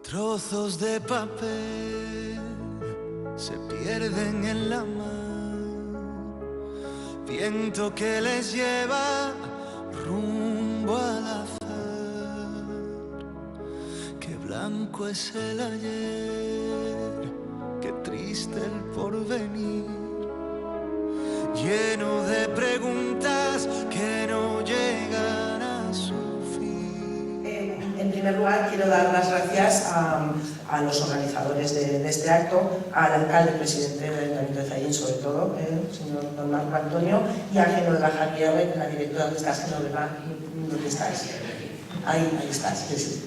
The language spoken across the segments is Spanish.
Trozos de papel se pierden en la mar, viento que les lleva rumbo al azar. Qué blanco es el ayer, qué triste el porvenir, lleno de preguntas que no llegan a su fin. En primer lugar, quiero dar las gracias a los organizadores de este acto, al alcalde, presidente del Ayuntamiento de Zayín, sobre todo, el señor don Marco Antonio, y a Genovefa Javier, la directora. ¿Dónde estás, Genovefa? ¿Dónde estás? Ahí estás. Sí.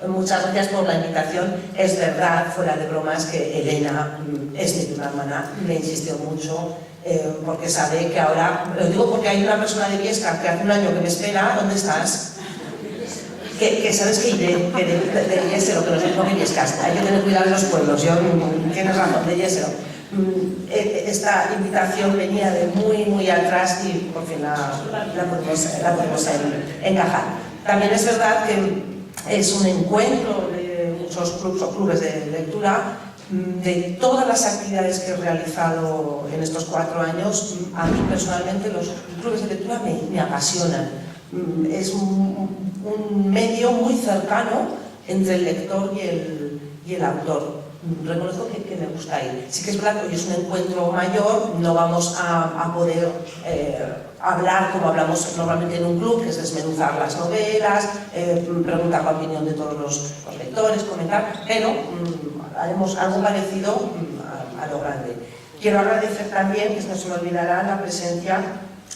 Muchas gracias por la invitación. Es verdad, fuera de bromas, que Elena es mi prima hermana, me insistió mucho, porque sabe que ahora, lo digo porque hay una persona de Viesca que hace un año que me espera. ¿Dónde estás? Que sabes que de Yesero, que no sé cómo Viescas, hay que tener cuidado en los pueblos, tienes razón, de Yesero. Esta invitación venía de muy atrás y por fin la podemos encajar. También es verdad que es un encuentro de muchos clubes de lectura. De todas las actividades que he realizado en estos 4 años, a mí personalmente los clubes de lectura me apasionan. Es un medio muy cercano entre el lector y el autor. Reconozco que me gusta ir. Sí que es verdad que hoy es un encuentro mayor, no vamos a poder hablar como hablamos normalmente en un club, que es desmenuzar las novelas, preguntar la opinión de todos los lectores, comentar, pero haremos algo parecido a lo grande. Quiero agradecer también, que no se me olvidará, la presencia.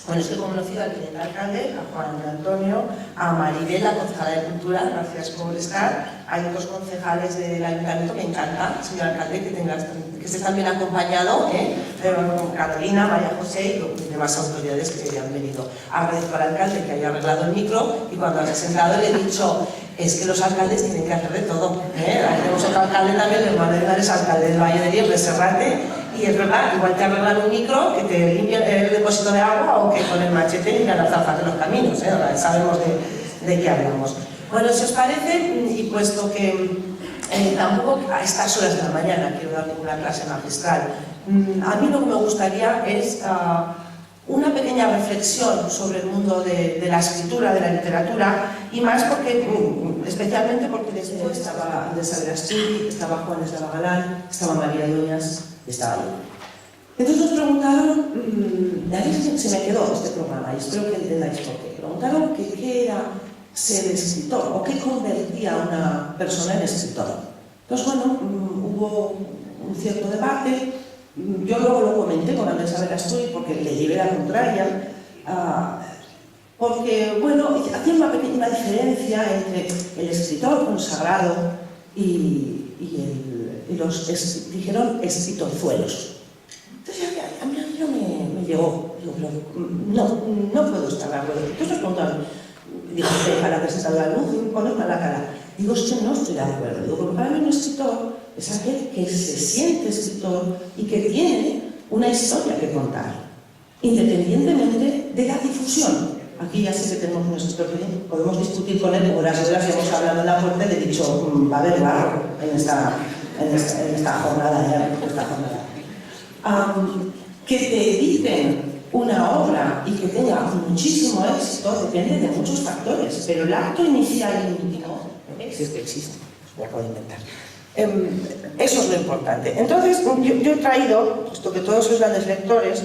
Bueno, estoy conocido al teniente alcalde, a Juan Antonio, a Maribel, la concejala de Cultura, gracias por estar. Hay otros concejales del ayuntamiento, me encanta, señor alcalde, que estés también acompañado, Carolina, María José y demás autoridades que han venido. Agradezco al alcalde que haya arreglado el micro y cuando ha sentado le he dicho, es que los alcaldes tienen que hacer de todo. Tenemos otro alcalde también, el hermano de Henares, alcalde del Valle de Diez, de Serrate. Y es verdad, igual te arreglan un micro, que te limpia el depósito de agua o que con el machete limpian las zanjas de los caminos, sabemos de qué hablamos. Bueno, si os parece, y puesto que tampoco a estas horas de la mañana quiero dar ninguna clase magistral, a mí lo que me gustaría es una pequeña reflexión sobre el mundo de la escritura, de la literatura, y más porque, especialmente porque después estaba Andrés Averasturi, estaba Juan Estaba Galán, estaba María Doñas, estaba yo. Entonces nos preguntaron, de ahí se me quedó este programa, y espero que entendáis por qué. Preguntaron qué era ser escritor, o qué convertía a una persona en escritor. Entonces, bueno, hubo un cierto debate. Yo luego lo comenté con Andrés Averasturi porque le llevé la contraria, porque, bueno, hacía una pequeña diferencia entre el escritor consagrado y los, dijeron, escritorzuelos. Entonces, a mí no me llegó, no puedo estar de acuerdo. Entonces nos preguntaron, digo, para presentar la luz, ponerme a la cara. Digo, es que no estoy de acuerdo. Digo, porque para mí un escritor es aquel que se siente escritor y que tiene una historia que contar, independientemente de la difusión. Aquí ya sé que tenemos un escritor que podemos discutir con él, horas y horas, y hemos hablado en la puerta y le he dicho, va a haber barro en esta jornada. Que te editen una obra y que tenga muchísimo éxito depende de muchos factores, pero el acto inicial y último, si es que existe, lo acabo de inventar. Eso es lo importante. Entonces, yo he traído, puesto que todos sois grandes lectores,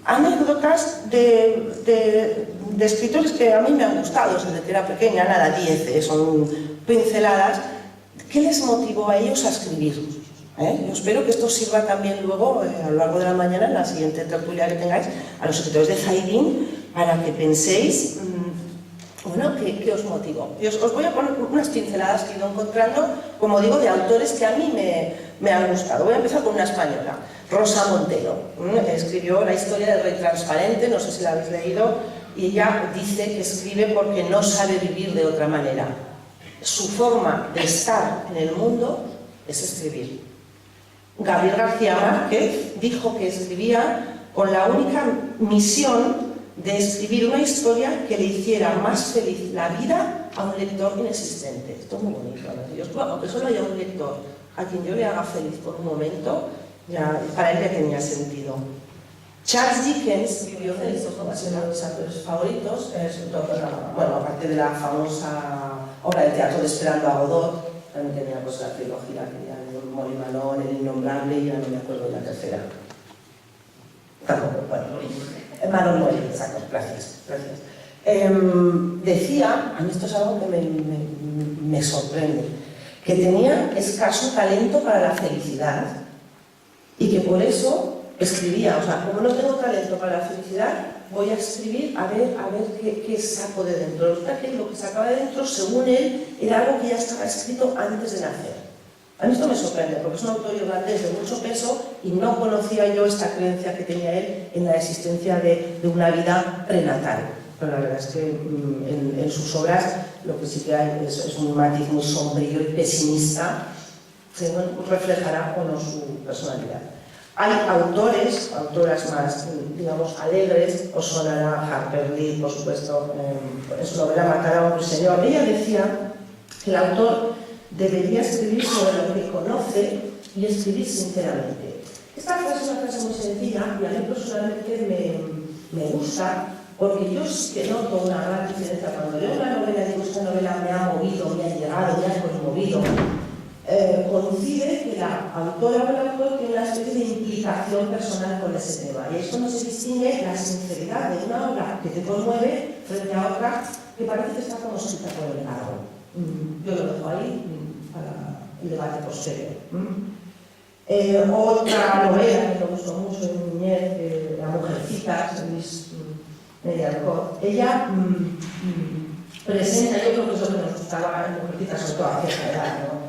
anécdotas de escritores que a mí me han gustado, desde que era pequeña, nada, 10, son pinceladas. ¿Qué les motivó a ellos a escribir? Yo espero que esto sirva también luego, a lo largo de la mañana, en la siguiente tertulia que tengáis, a los escritores de Zayín, para que penséis, bueno, ¿qué os motivó? Os voy a poner unas pinceladas que he ido encontrando, como digo, de autores que a mí me han gustado. Voy a empezar con una española, Rosa Montero. Escribió La historia del rey transparente, no sé si la habéis leído, y ella dice que escribe porque no sabe vivir de otra manera. Su forma de estar en el mundo es escribir. Gabriel García Márquez dijo que escribía con la única misión de escribir una historia que le hiciera más feliz la vida a un lector inexistente. Esto es muy bonito, ¿no? Aunque solo haya un lector a quien yo le haga feliz por un momento, ya, para él ya tenía sentido. Charles Dickens vivió feliz, uno de mis autores favoritos, bueno, aparte de la famosa obra de teatro de Esperando a Godot, también tenía pues, la trilogía que era Molly Malone, El Innombrable, y ya no me acuerdo de la tercera. Tampoco, bueno, Manon Molly, exacto, gracias. Decía, a mí esto es algo que me sorprende, que tenía escaso talento para la felicidad y que por eso escribía, o sea, como no tengo talento para la felicidad, voy a escribir a ver qué saco de dentro. Resulta que lo que sacaba de dentro, según él, era algo que ya estaba escrito antes de nacer. A mí esto me sorprende, porque es un autor irlandés de mucho peso y no conocía yo esta creencia que tenía él en la existencia de una vida prenatal. Pero la verdad es que en sus obras lo que sí que hay es un matiz muy sombrío y pesimista que reflejará o no su personalidad. Hay autoras más, digamos, alegres, os sonará Harper Lee, por supuesto, en su novela Matar a un ruiseñor. Ella decía que el autor debería escribir sobre lo que conoce y escribir sinceramente. Esta frase es una frase muy sencilla y a mí personalmente me gusta, porque yo sí que noto una gran diferencia cuando leo una novela y digo, esta novela me ha movido, me ha llegado, me ha conmovido. Coincide que la autora o el autor tiene una especie de implicación personal con ese tema, y esto no se distingue la sinceridad de una obra que te conmueve frente a otra que parece que está como escrita por el encargo. Yo lo dejo ahí para el debate posterior. Otra novela que me gustó mucho en mi niñez, La Mujercita, de Luis Medialcott, ella presenta, yo creo que es lo que nos gustaba en Mujercita, sobre todo a cierta edad, ¿no?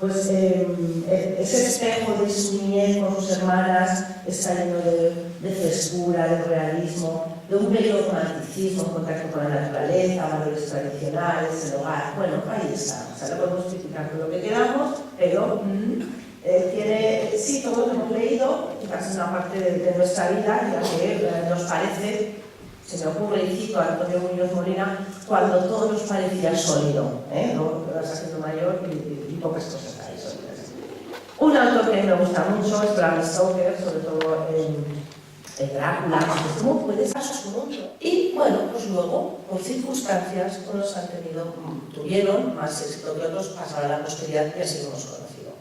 Pues ese espejo de su niñez con sus hermanas está lleno de frescura, de realismo, de un bello romanticismo en contacto con la naturaleza, valores tradicionales, el hogar. Bueno, ahí está. O sea, lo podemos criticar con lo que queramos, pero tiene, sí, todos lo hemos leído, casi una parte de nuestra vida, en la que nos parece, se me ocurre, y cito a Antonio Muñoz Molina, cuando todo nos parecía sólido, luego te vas haciendo mayor y pocas cosas hay sólidas. Un autor que me gusta mucho es Bram Stoker, sobre todo en Drácula, cómo puede ser su mundo. Y bueno, pues luego, por circunstancias, unos tuvieron más éxito que otros, pasaron a la posteridad y así lo hemos conocido.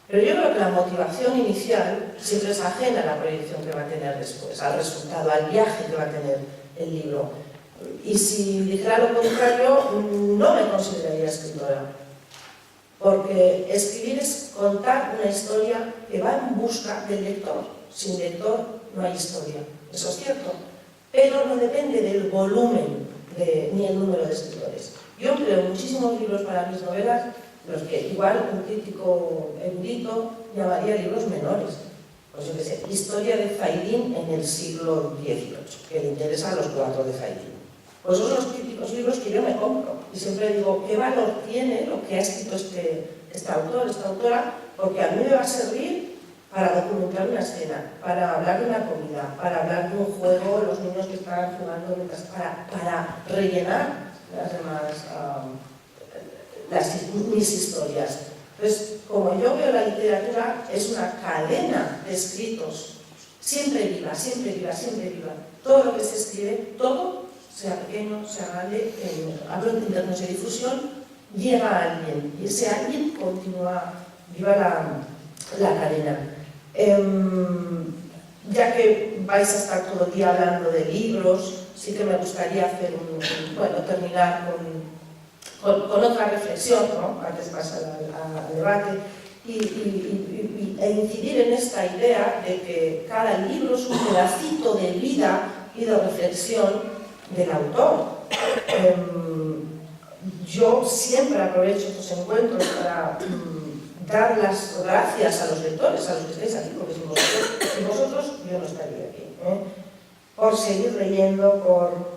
Pero yo creo que la motivación inicial siempre es ajena a la proyección que va a tener después, al resultado, al viaje que va a tener el libro. Y si dijera lo contrario, no me consideraría escritora. Porque escribir es contar una historia que va en busca del lector. Sin lector no hay historia, eso es cierto. Pero no depende del volumen ni el número de escritores. Yo empleo muchísimos libros para mis novelas, los que igual un crítico erudito llamaría libros menores. Pues yo qué sé, Historia de Zaidín en el siglo XVIII, que le interesa a los 4 de Zaidín. Pues son los típicos libros que yo me compro. Y siempre digo, ¿qué valor tiene lo que ha escrito este autor, esta autora? Porque a mí me va a servir para documentar una escena, para hablar de una comida, para hablar de un juego, los niños que están jugando, para rellenar las demás, mis historias. Entonces, como yo veo la literatura, es una cadena de escritos, siempre viva, siempre viva, siempre viva. Todo lo que se escribe, todo, sea pequeño, sea grande, hablo de internet de difusión, llega a alguien y ese alguien continúa viva la cadena. Ya que vais a estar todo el día hablando de libros, sí que me gustaría hacer terminar con otra reflexión, ¿no? Antes de pasar al debate, e incidir en esta idea de que cada libro es un pedacito de vida y de reflexión del autor. Yo siempre aprovecho estos encuentros para dar las gracias a los lectores, a los que estáis aquí, porque sin vosotros yo no estaría aquí, por seguir leyendo,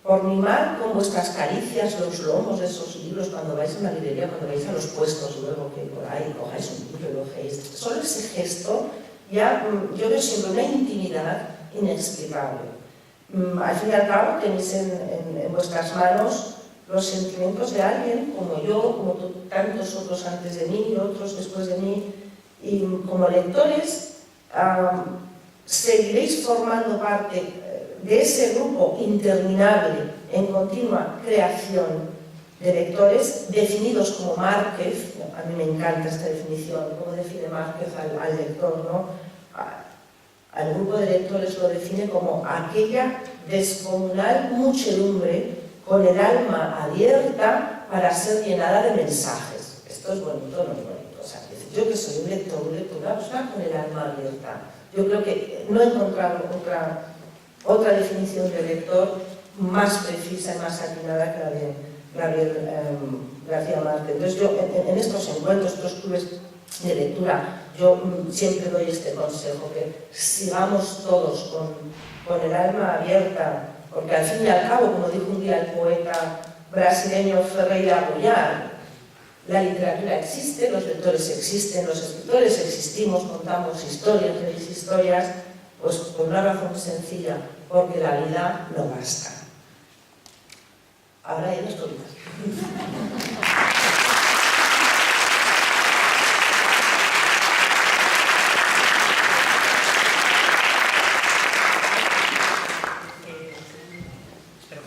por mimar con vuestras caricias los lomos de esos libros cuando vais a una librería, cuando vais a los puestos, luego que por ahí cojáis un libro y lo cogéis. Solo ese gesto ya yo veo siempre una intimidad inexplicable. Al fin y al cabo tenéis en vuestras manos los sentimientos de alguien como yo, como tantos otros antes de mí y otros después de mí, y como lectores seguiréis formando parte de ese grupo interminable en continua creación de lectores definidos como Márquez. A mí me encanta esta definición, cómo define Márquez al lector, ¿no? Al grupo de lectores lo define como aquella descomunal muchedumbre con el alma abierta para ser llenada de mensajes. Esto es bonito, no es bonito. O sea, yo que soy un lector, una persona con el alma abierta. Yo creo que no he encontrado otra definición de lector más precisa y más atinada que la de Gabriel García Márquez. Entonces yo en estos encuentros, estos clubes de lectura, yo siempre doy este consejo, que sigamos todos con el alma abierta, porque al fin y al cabo, como dijo un día el poeta brasileño Ferreira Goulart, la literatura existe, los lectores existen, los escritores existimos, contamos historias, leéis historias, pues por una razón sencilla, porque la vida no basta. Ahora hay dos preguntas.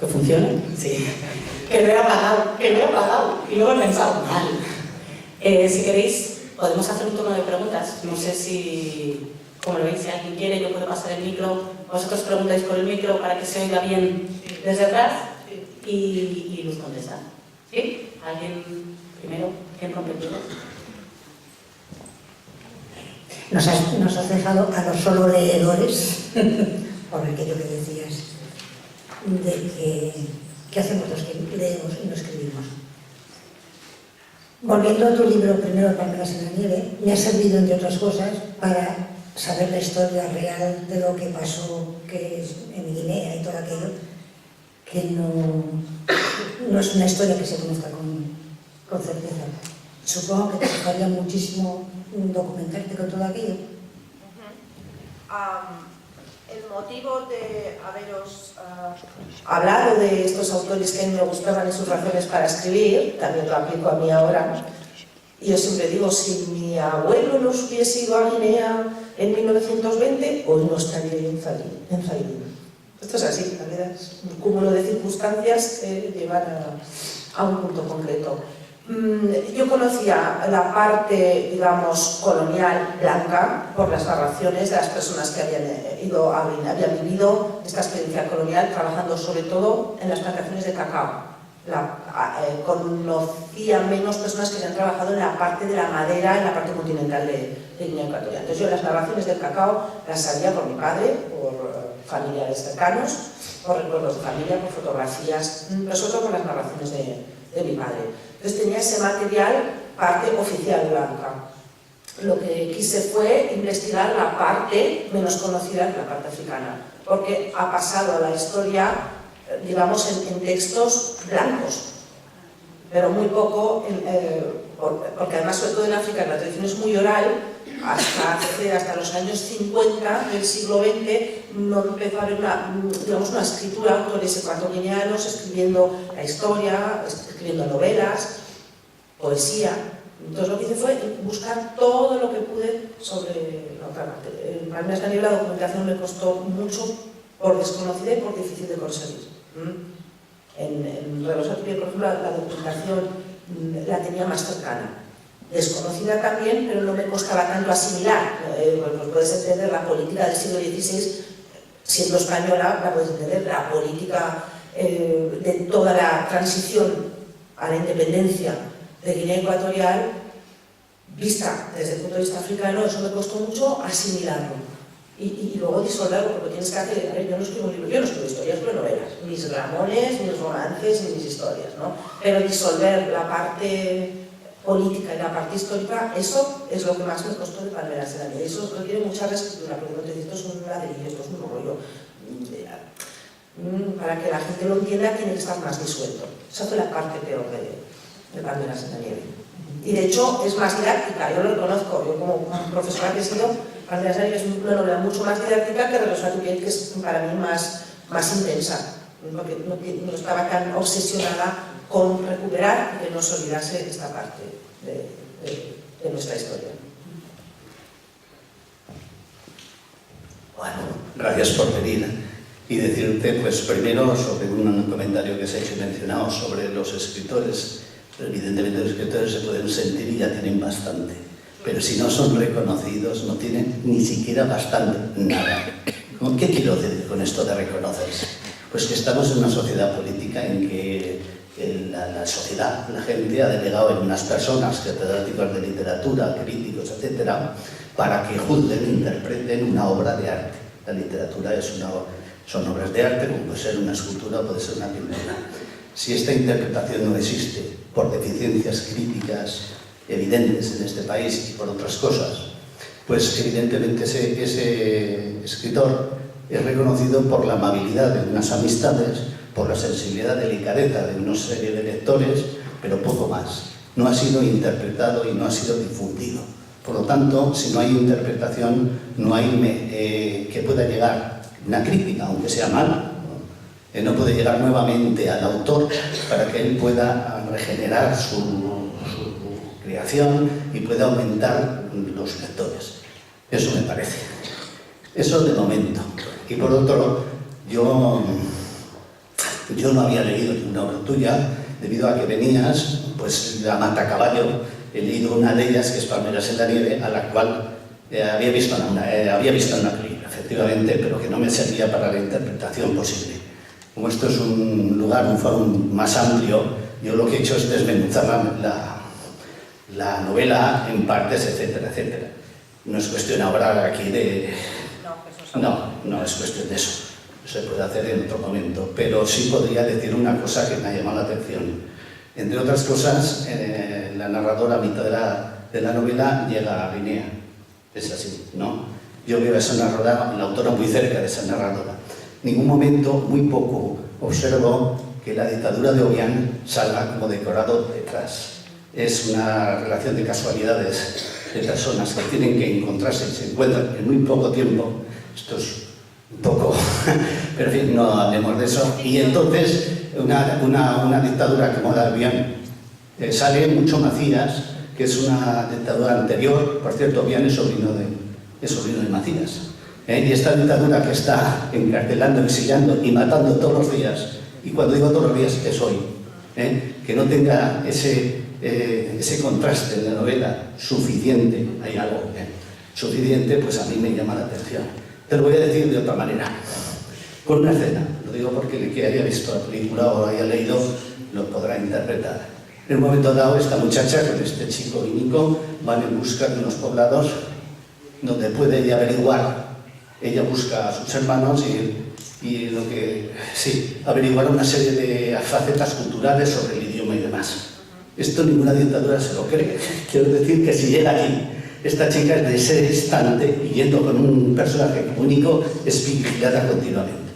¿Que funcione? Sí. Que lo he apagado, y luego he pensado mal. Si queréis, podemos hacer un turno de preguntas. No sé si, como lo veis, si alguien quiere, yo puedo pasar el micro. Vosotros preguntáis por el micro para que se oiga bien desde atrás y Luz contesta. ¿Sí? ¿Alguien primero? ¿Quién rompe el hielo? Nos has dejado a los solo leedores, por aquello que decías, de que hacemos los que leemos y no escribimos. Volviendo a tu libro, primero Palmeras en la nieve, me ha servido, entre otras cosas, para saber la historia real de lo que pasó, que es en Guinea y todo aquello, que no es una historia que se conozca con certeza. Supongo que te gustaría muchísimo documentarte con todo aquello. El motivo de haberos hablado de estos autores que me gustaban y sus razones para escribir, también lo aplico a mí ahora. Y yo siempre digo, si mi abuelo no hubiese ido a Guinea en 1920, hoy no estaría en Zaire. Esto es así, la vida es un cúmulo de circunstancias que llevan a un punto concreto. Yo conocía la parte, digamos, colonial blanca por las narraciones de las personas que habían vivido esta experiencia colonial, trabajando sobre todo en las plantaciones de cacao. Conocía menos personas que habían trabajado en la parte de la madera, en la parte continental de Guinea Ecuatorial. Entonces yo las narraciones del cacao las sabía por mi padre, por familiares cercanos, por recuerdos de familia, por fotografías, pero sobre todo por las narraciones de mi padre. Entonces tenía ese material, parte oficial blanca. Lo que quise fue investigar la parte menos conocida que la parte africana, porque ha pasado a la historia, digamos, en textos blancos, pero muy poco, porque además, sobre todo en África, la tradición es muy oral. Hasta los años 50 del siglo XX no empezó a haber una escritura, autores ecuatorianos escribiendo la historia, escribiendo novelas, poesía. Entonces lo que hice fue buscar todo lo que pude sobre la otra parte. En Palmeras en la nieve la documentación me costó mucho por desconocida y por difícil de conseguir. En Relosa Tupié, por ejemplo, la documentación la tenía más cercana. Desconocida también, pero no me costaba tanto asimilar. Pues puedes entender la política del siglo XVI, siendo española, la puedes entender, la política de toda la transición a la independencia de Guinea Ecuatorial, vista desde el punto de vista africano, eso me costó mucho asimilarlo. Y luego disolverlo, porque tienes que hacer, a ver, yo no escribo libros, yo no escribo historias, pero novelas, mis dramones, mis romances y mis historias, ¿no? Pero disolver la parte política y la parte histórica, eso es lo que más me costó de Palmeras en la nieve. Eso requiere mucha reescritura, porque como te digo, esto es un ladrillo, esto es un rollo. Para que la gente lo entienda tiene que estar más disuelto. Esa fue la parte peor de Palmeras en la nieve. Y de hecho es más didáctica, yo lo reconozco, yo como profesora que he sido, Palmeras en la nieve es una novela mucho más didáctica que Regreso a tu piel, que es para mí más intensa, porque no estaba tan obsesionada con recuperar y que no se olvidase esta parte de nuestra historia. Bueno, gracias por venir y decirte, pues primero, sobre un comentario que se ha hecho y mencionado sobre los escritores. Evidentemente los escritores se pueden sentir y ya tienen bastante, pero si no son reconocidos no tienen ni siquiera bastante, nada. ¿Qué quiero decir con esto de reconocerse? Pues que estamos en una sociedad política en que la sociedad, la gente ha delegado en unas personas, catedráticos de literatura, críticos, etcétera, para que juzguen e interpreten una obra de arte. La literatura son obras de arte, como puede ser una escultura o puede ser una pintura. Si esta interpretación no existe por deficiencias críticas evidentes en este país y por otras cosas, pues evidentemente ese escritor es reconocido por la amabilidad de unas amistades, por la sensibilidad, delicadeza de una serie de lectores, pero poco más. No ha sido interpretado y no ha sido difundido. Por lo tanto, si no hay interpretación, no hay que pueda llegar una crítica, aunque sea mala, no puede llegar nuevamente al autor para que él pueda regenerar su creación y pueda aumentar los lectores. Eso me parece. Eso de momento. Y por otro, yo no había leído ninguna obra tuya, debido a que venías, pues la Matacaballo, he leído una de ellas, que es Palmeras en la nieve, a la cual había visto una película, efectivamente, pero que no me servía para la interpretación posible. Como esto es un lugar, un foro más amplio, yo lo que he hecho es desmenuzar la novela en partes, etcétera, etcétera. No es cuestión ahora aquí de... No es cuestión de eso. Se puede hacer en otro momento, pero sí podría decir una cosa que me ha llamado la atención. Entre otras cosas, la narradora a mitad de la novela llega a Guinea. Es así, ¿no? Yo veo a esa narradora, la autora muy cerca de esa narradora. En ningún momento, muy poco, observo que la dictadura de Obiang salga como decorado detrás. Es una relación de casualidades, de personas que tienen que encontrarse y se encuentran en muy poco tiempo. Esto es un poco... pero en fin, no hablemos de eso. Y entonces, una dictadura como la de Obiang, sale mucho Macías, que es una dictadura anterior. Por cierto, Obiang es sobrino de Macías. Y esta dictadura que está encarcelando, exiliando y matando todos los días, y cuando digo todos los días es hoy, que no tenga ese contraste en la novela suficiente, hay algo suficiente, pues a mí me llama la atención. Te lo voy a decir de otra manera, con una escena. Lo digo porque el que haya visto la película o haya leído lo podrá interpretar. En un momento dado, esta muchacha con este chico Íñigo van en busca de unos poblados donde puede ella averiguar. Ella busca a sus hermanos y averiguar una serie de facetas culturales sobre el idioma y demás. Esto ninguna dictadura se lo cree. Quiero decir que si llega aquí, esta chica es de ese instante, y yendo con un personaje único, es vigilada continuamente.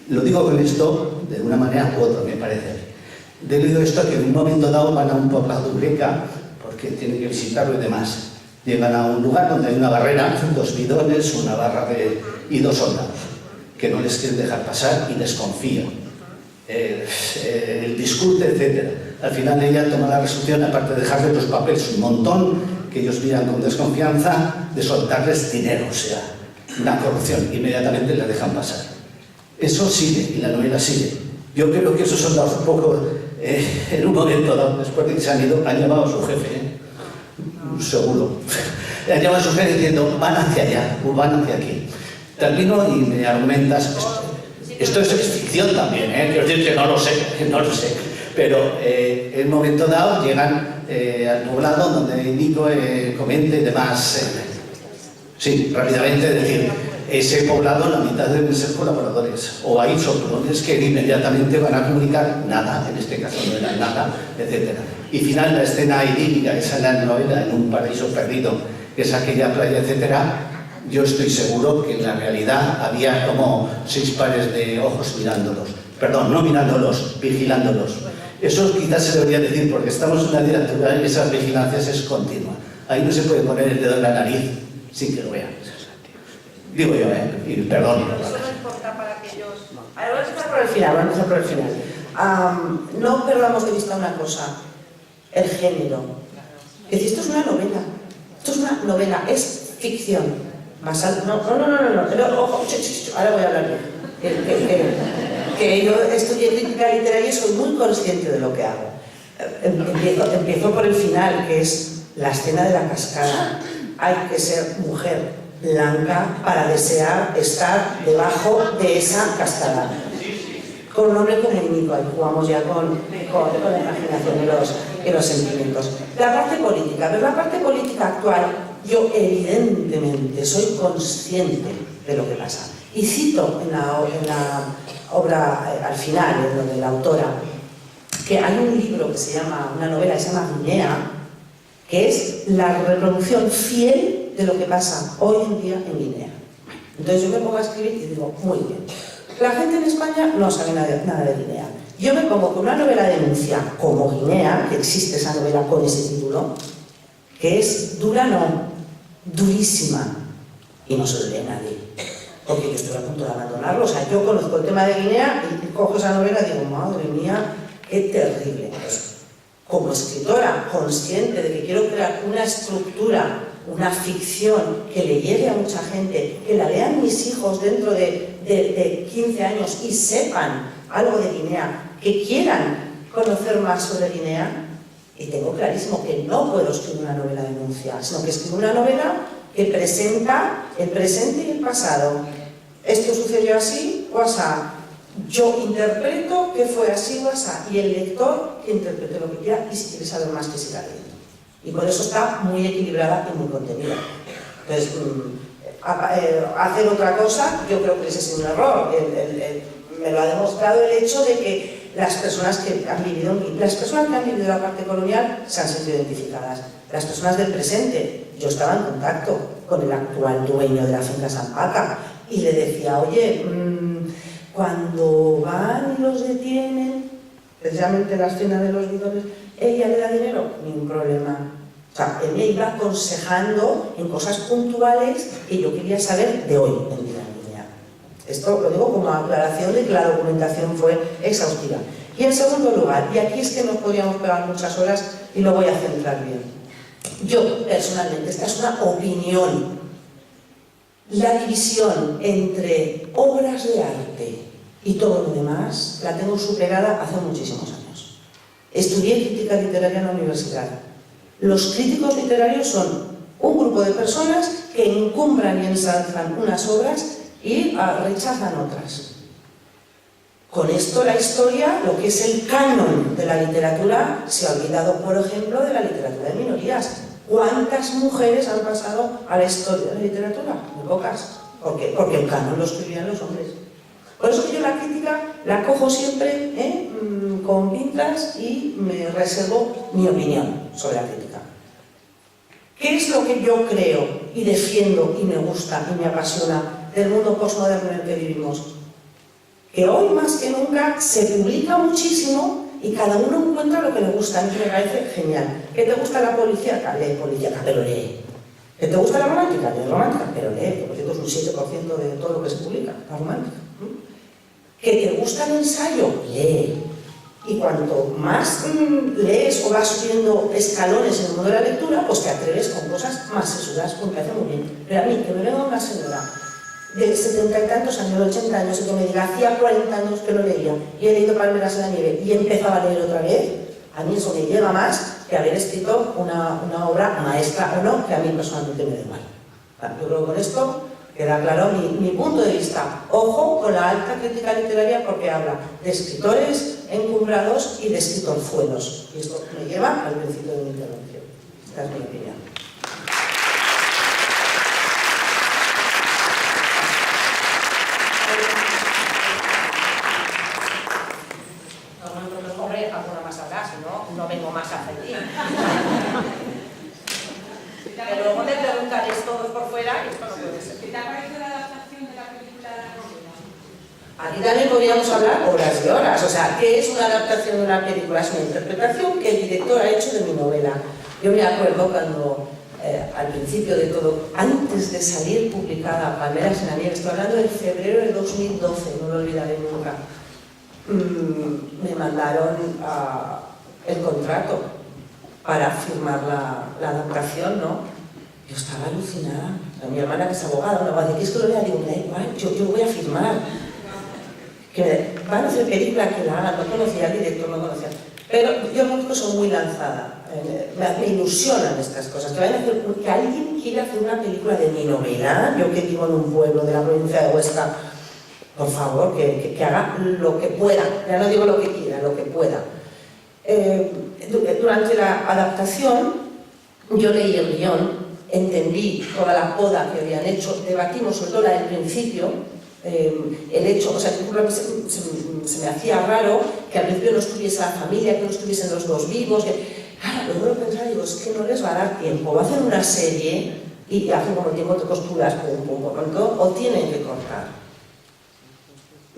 Lo digo con esto de una manera u otra, me parece. Debido a esto que en un momento dado van a un poblado Eureka, porque tienen que visitarlo y demás. Llegan a un lugar donde hay una barrera, 2 bidones, una barra y 2 soldados, que no les quieren dejar pasar y desconfían. El discute, etc. Al final ella toma la resolución, aparte de dejarles los papeles un montón, que ellos miran con desconfianza, de soltarles dinero, o sea, una corrupción. Inmediatamente les dejan pasar. Eso sigue, y la novela sigue. Yo creo que esos soldados un poco, en un momento dado, después de que se han ido, han llamado a su jefe, seguro. Le han llamado a su jefe diciendo, van hacia allá, o van hacia aquí. Termino y me argumentas, esto es ficción también, quiero decir que no lo sé, pero en un momento dado llegan al poblado donde Nico comenta y demás. Sí, rápidamente, es decir, ese poblado la mitad deben ser colaboradores, o hay soplones que inmediatamente van a comunicar nada, en este caso no era nada, etc. Y final, la escena idílica, esa es la novela, en un paraíso perdido, que es aquella playa, etc. yo estoy seguro que en la realidad había como 6 pares de ojos mirándolos. Perdón, no mirándolos, vigilándolos. Eso quizás se debería decir porque estamos en una dictadura y esa vigilancia es continua. Ahí no se puede poner el dedo en la nariz sin que lo vean. Digo yo, y perdón. Eso no importa para que ellos... Ahora vamos a empezar por el final, vamos a empezar por el final. No perdamos de vista una cosa, el género. Es decir, esto es una novela. Esto es una novela, es ficción. No, pero, ojo, ahora voy a hablar bien. Que yo estudié crítica literaria y soy muy consciente de lo que hago. Empiezo por el final, que es la escena de la cascada. Hay que ser mujer blanca para desear estar debajo de esa cascada. Con un hombre comuníco, ahí jugamos ya con la imaginación y los sentimientos. La parte política, pero la parte política actual, yo evidentemente soy consciente de lo que pasa. Y cito en la obra, al final, en lo de la autora, que hay un libro que se llama, una novela que se llama Guinea, que es la reproducción fiel de lo que pasa hoy en día en Guinea. Entonces yo me pongo a escribir y digo, muy bien. La gente en España no sabe nada de Guinea. Yo me pongo con una novela de denuncia como Guinea, que existe esa novela con ese título, que es dura, no, durísima, y no se lo lee nadie. Porque yo estoy a punto de abandonarlo. O sea, yo conozco el tema de Guinea y cojo esa novela y digo, madre mía, qué terrible. Pues, como escritora, consciente de que quiero crear una estructura, una ficción que le llegue a mucha gente, que la lean mis hijos dentro de 15 años y sepan algo de Guinea, que quieran conocer más sobre Guinea, y tengo clarísimo que no puedo escribir una novela de denuncia, sino que escribo una novela que presenta el presente y el pasado. Esto sucedió así o asá. Yo interpreto que fue así o asá, y el lector que interprete lo que quiera, y si quiere saber más, que siga leyendo. Y por eso está muy equilibrada y muy contenida. Entonces, hacer otra cosa, yo creo que ese es un error. Me lo ha demostrado el hecho de que las personas que han vivido la parte colonial se han sentido identificadas. Las personas del presente, yo estaba en contacto con el actual dueño de la finca San Paca y le decía, oye, cuando van y los detienen, precisamente la escena de los bidones, ¿ella le da dinero? Ningún problema. O sea, él me iba aconsejando en cosas puntuales que yo quería saber de hoy en día. Esto lo digo como aclaración de que la documentación fue exhaustiva. Y en segundo lugar, y aquí es que nos podríamos pegar muchas horas y lo voy a centrar bien. Yo, personalmente, esta es una opinión, la división entre obras de arte y todo lo demás la tengo superada hace muchísimos años. Estudié crítica literaria en la universidad. Los críticos literarios son un grupo de personas que encumbran y ensalzan unas obras y rechazan otras. Con esto la historia, lo que es el canon de la literatura, se ha olvidado, por ejemplo, de la literatura de minorías. ¿Cuántas mujeres han pasado a la historia de la literatura? Muy pocas. ¿Por qué? Porque el canon lo escribían los hombres. Por eso yo la crítica la cojo siempre con pinzas y me reservo mi opinión sobre la crítica. ¿Qué es lo que yo creo y defiendo y me gusta y me apasiona del mundo postmoderno en el que vivimos? Que hoy más que nunca se publica muchísimo y cada uno encuentra lo que le gusta. A mí me parece genial. ¿Que te gusta la policíaca? Lee policíaca, pero lee. ¿Que te gusta la romántica? Lee romántica, pero lee. Que por cierto es un 7% de todo lo que se publica, la romántica. ¿Que te gusta el ensayo? Lee. Y cuanto más lees o vas subiendo escalones en el mundo de la lectura, pues te atreves con cosas más sesudas, me parece muy bien. Pero a mí, que me venga una señora de 70 y tantos años, de 80 años, y que me diga, hacía 40 años que no leía, y he leído Palmeras en la nieve, y empezaba a leer otra vez, a mí eso me lleva más que haber escrito una obra maestra o no, que a mí personalmente me da igual. Yo creo que con esto queda claro mi punto de vista. Ojo con la alta crítica literaria, porque habla de escritores encumbrados y de escritorzuelos. Y esto me lleva al principio de mi intervención. Esta es mi opinión. Hombre, alguna más atrás, no vengo más a ti. Pero luego me preguntaréis todos por fuera y esto no puede ser. aquí también podríamos hablar horas y horas. O sea, ¿qué es una adaptación de una película? Es una interpretación que el director ha hecho de mi novela. Yo me acuerdo cuando, al principio de todo, antes de salir publicada Palmeras en la nieve, estoy hablando de febrero de 2012, no lo olvidaré nunca, me mandaron el contrato para firmar la adaptación, ¿no? Yo estaba alucinada. Mi hermana, que es abogada, me va a decir que esto lo lea, digo, me da igual, yo voy a firmar. Que van a hacer película, que la hagan, no conocía al director, no conocía. Pero yo conozco, soy muy lanzada, me ilusionan estas cosas, que alguien quiera hacer una película de mi novela, yo que vivo en un pueblo de la provincia de Huesca, por favor, que haga lo que pueda, ya no digo lo que quiera, lo que pueda. Durante la adaptación, yo leí el guión, entendí toda la poda que habían hecho, debatimos sobre todo la del principio, el hecho, o sea, se me hacía raro que al principio no estuviese la familia, que no estuviesen los dos vivos, claro, luego lo pensaba, digo, es que no les va a dar tiempo, va a hacer una serie y hacen como tiempo de costuras, o tienen que cortar.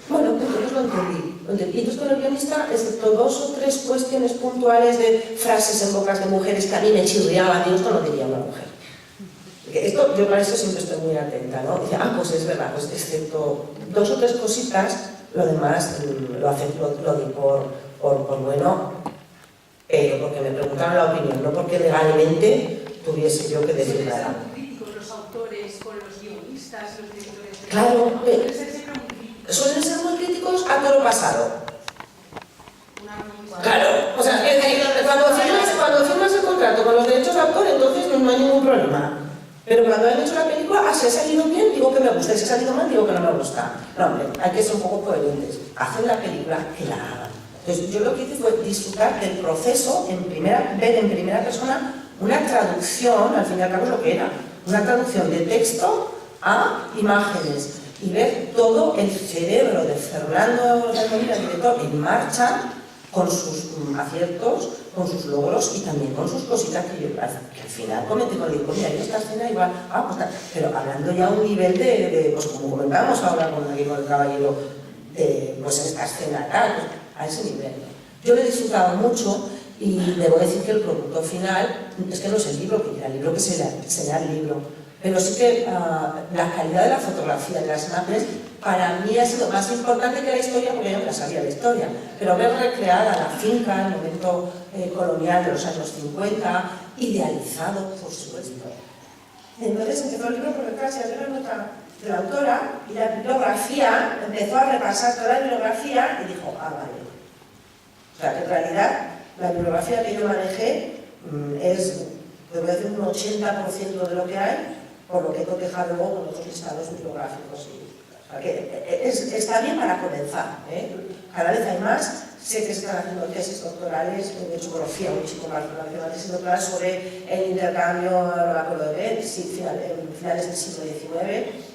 Bueno, entonces lo entendí. Y entonces con el guionista, excepto 2 o 3 cuestiones puntuales de frases en bocas de mujeres que a mí me chirriaban, digo, esto no diría una mujer. Esto, yo para eso siempre estoy muy atenta, ¿no? Dice, pues es verdad, pues excepto 2 o 3 cositas, lo demás lo di por bueno, pero porque me preguntaron la opinión, no porque legalmente tuviese yo que decir nada. ¿Suelen ser muy críticos los autores con los guionistas, los directores? Claro, ¿Suelen ser siempre muy críticos? Suelen ser muy críticos a toro pasado. Claro, o sea, cuando firmas el contrato con los derechos de autor, entonces no hay ningún problema. Pero cuando han hecho la película, si ha salido bien, digo que me gusta, y si ha salido mal, digo que no me gusta. No, hombre, hay que ser un poco coherentes. Hacen la película, que la hagan. Entonces, yo lo que hice fue disfrutar del proceso, ver en primera persona una traducción, al fin y al cabo es lo que era, una traducción de texto a imágenes, y ver todo el cerebro de Fernando Molina, director, en marcha, con sus aciertos, con sus logros y también con sus cositas que al final comenté con él, mira, yo esta escena igual, pues pero hablando ya a un nivel de pues como comentábamos ahora con el caballero, pues en esta escena tal, pues, a ese nivel. Yo lo he disfrutado mucho y debo decir que el producto final, es que no es el libro que era el libro que se lea el libro, pero sí que la calidad de la fotografía de las imágenes para mí ha sido más importante que la historia, porque yo no la sabía la historia, pero ver recreada la finca, el momento colonial de los años 50, idealizado, por supuesto. Entonces empezó el libro por detrás y había una nota de la autora y la bibliografía, empezó a repasar toda la bibliografía y dijo, vale. O sea, que en realidad la bibliografía que yo manejé es, debo decir, un 80% de lo que hay, por lo que he cotejado luego con otros listados bibliográficos. O sea, que está bien para comenzar, ¿eh? Cada vez hay más. Sé que se están haciendo tesis doctorales, de hecho conocía a un chico más de una tesis doctoral sobre el intercambio, no me acuerdo de él, finales del siglo XIX.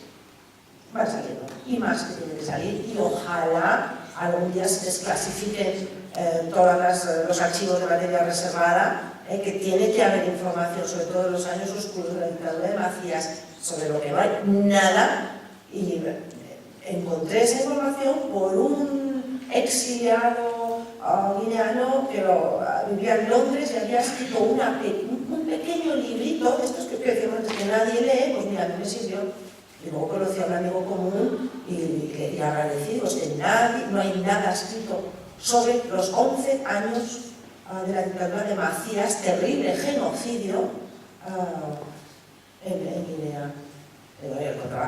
Van saliendo, y más que tienen que salir, y ojalá algún día se desclasifiquen todos los archivos de materia reservada, que tiene que haber información, sobre todo en los años oscuros de la dictadura de Macías, sobre lo que no hay nada, y encontré esa información por un exiliado guineano que vivía en Londres y había escrito un pequeño librito de estos que decíamos que nadie lee, pues mira, a mí me sirvió. Y luego conocí a un amigo común y agradecidos que no hay nada escrito sobre los 11 años de la dictadura de Macías, terrible genocidio en Guinea.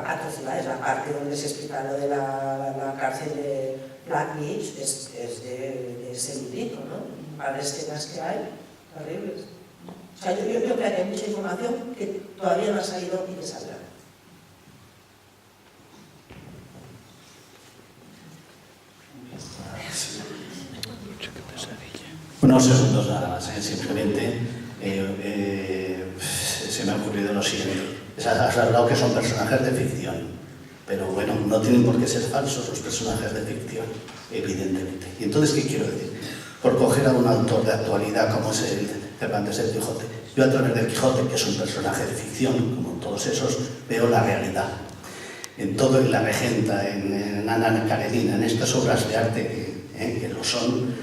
Atrocidades, la parte donde se explica lo de la cárcel de Blackbeach es de ese librito, ¿no? Para escenas que hay, terribles. O sea, yo creo que hay mucha información que todavía no ha salido y que saldrá. Unos segundos nada más, simplemente se me ha ocurrido lo siguiente. Has hablado que son personajes de ficción, pero bueno, no tienen por qué ser falsos los personajes de ficción, evidentemente. ¿Y entonces qué quiero decir? Por coger a un autor de actualidad como es el Cervantes del Quijote, yo a través del Quijote, que es un personaje de ficción, como todos esos, veo la realidad. en todo, en La Regenta, en Ana Karenina, en estas obras de arte que lo son,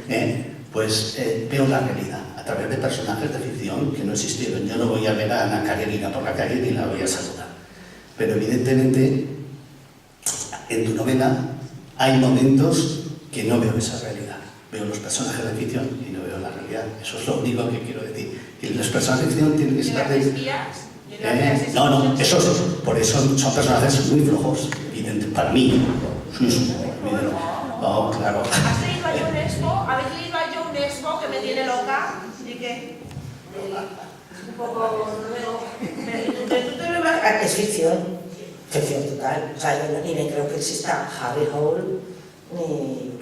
pues veo la realidad a través de personajes de ficción que no existieron. Yo no voy a ver a Ana Karenina por la calle ni la voy a saludar. Pero evidentemente, en tu novela hay momentos que no veo esa realidad. Veo los personajes de ficción y no veo la realidad. Eso es lo único que quiero decir. Y los personajes de ficción tienen que estar de... No, por eso son personajes muy flojos, evidente, para mí. No, claro. ¿Has leído a John Expo? ¿Habéis leído a John Expo que me tiene loca? Así que... un poco... Es ficción total. O sea, yo ni creo que exista Harry Hole,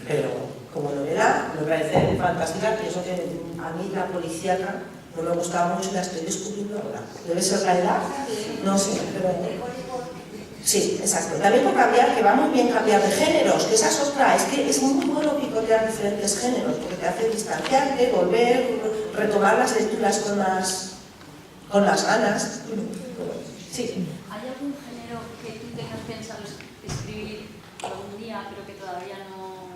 pero como novela me parece fantástica. Pienso que a mí la policíaca no me gustaba mucho y la estoy descubriendo ahora. Debe ser la edad, no sé, pero... Sí, exacto. También por cambiar, que va muy bien cambiar de géneros, que esa es otra. Es que es muy bueno picotear diferentes géneros, porque te hace distanciarte, volver, retomar las lecturas con las ganas. Sí. ¿Hay algún género que tú tengas pensado escribir algún día, pero que todavía no...?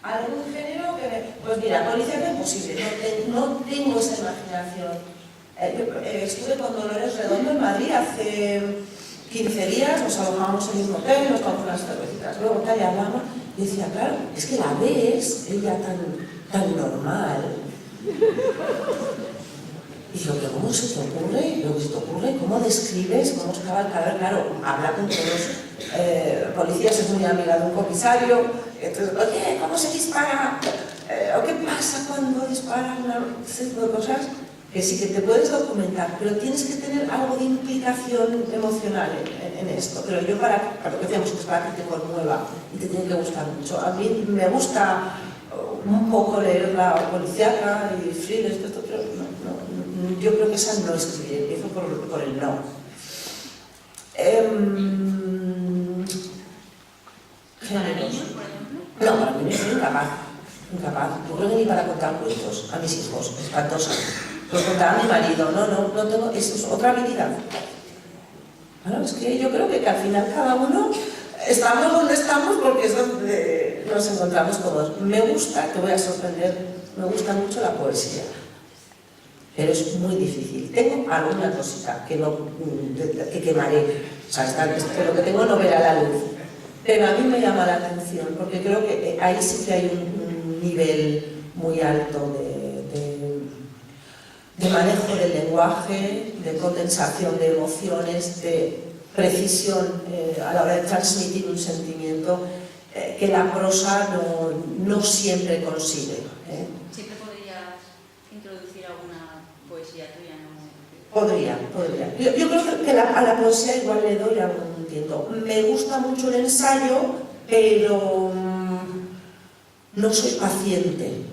¿Algún género que...? Pues mira, policía es imposible, no tengo esa imaginación. Estuve con Dolores Redondo en Madrid hace 15 días, nos alojábamos en el mismo hotel, nos tomamos unas cervecitas, luego tal y hablamos, y decía, claro, es que la ves, ella tan normal. Y yo, ¿pero cómo se te ocurre? Lo que se te ocurre, ¿cómo describes? ¿Cómo se acaba el cadáver? Claro, habla con todos los policías, es muy amiga de un comisario. Entonces, oye, ¿cómo se dispara? ¿O qué pasa cuando disparan? Ese tipo de cosas que sí que te puedes documentar, pero tienes que tener algo de implicación emocional en esto. Pero yo para lo que decíamos, que es para que te conmueva y te tiene que gustar mucho. A mí me gusta un poco leer la policíaca y thrillers, pero yo creo que esa no escribiré, empiezo por el no. ¿Para niños, por ejemplo? No, para niños soy incapaz. Yo creo que ni para contar cuentos a mis hijos, espantosa. Pues contar a mi marido, no tengo, eso es otra habilidad. Bueno, es que yo creo que al final cada uno estamos donde estamos porque es donde nos encontramos todos. Me gusta, te voy a sorprender, me gusta mucho la poesía. Pero es muy difícil. Tengo alguna cosita que quemaré, o sea, pero que tengo no ver a la luz. Pero a mí me llama la atención, porque creo que ahí sí que hay un nivel muy alto de manejo del lenguaje, de condensación de emociones, de precisión a la hora de transmitir un sentimiento que la prosa no siempre consigue. ¿Siempre podrías introducir alguna poesía tuya? Podría. Yo creo que a la poesía igual le doy algún tiento. Me gusta mucho el ensayo, pero no soy paciente.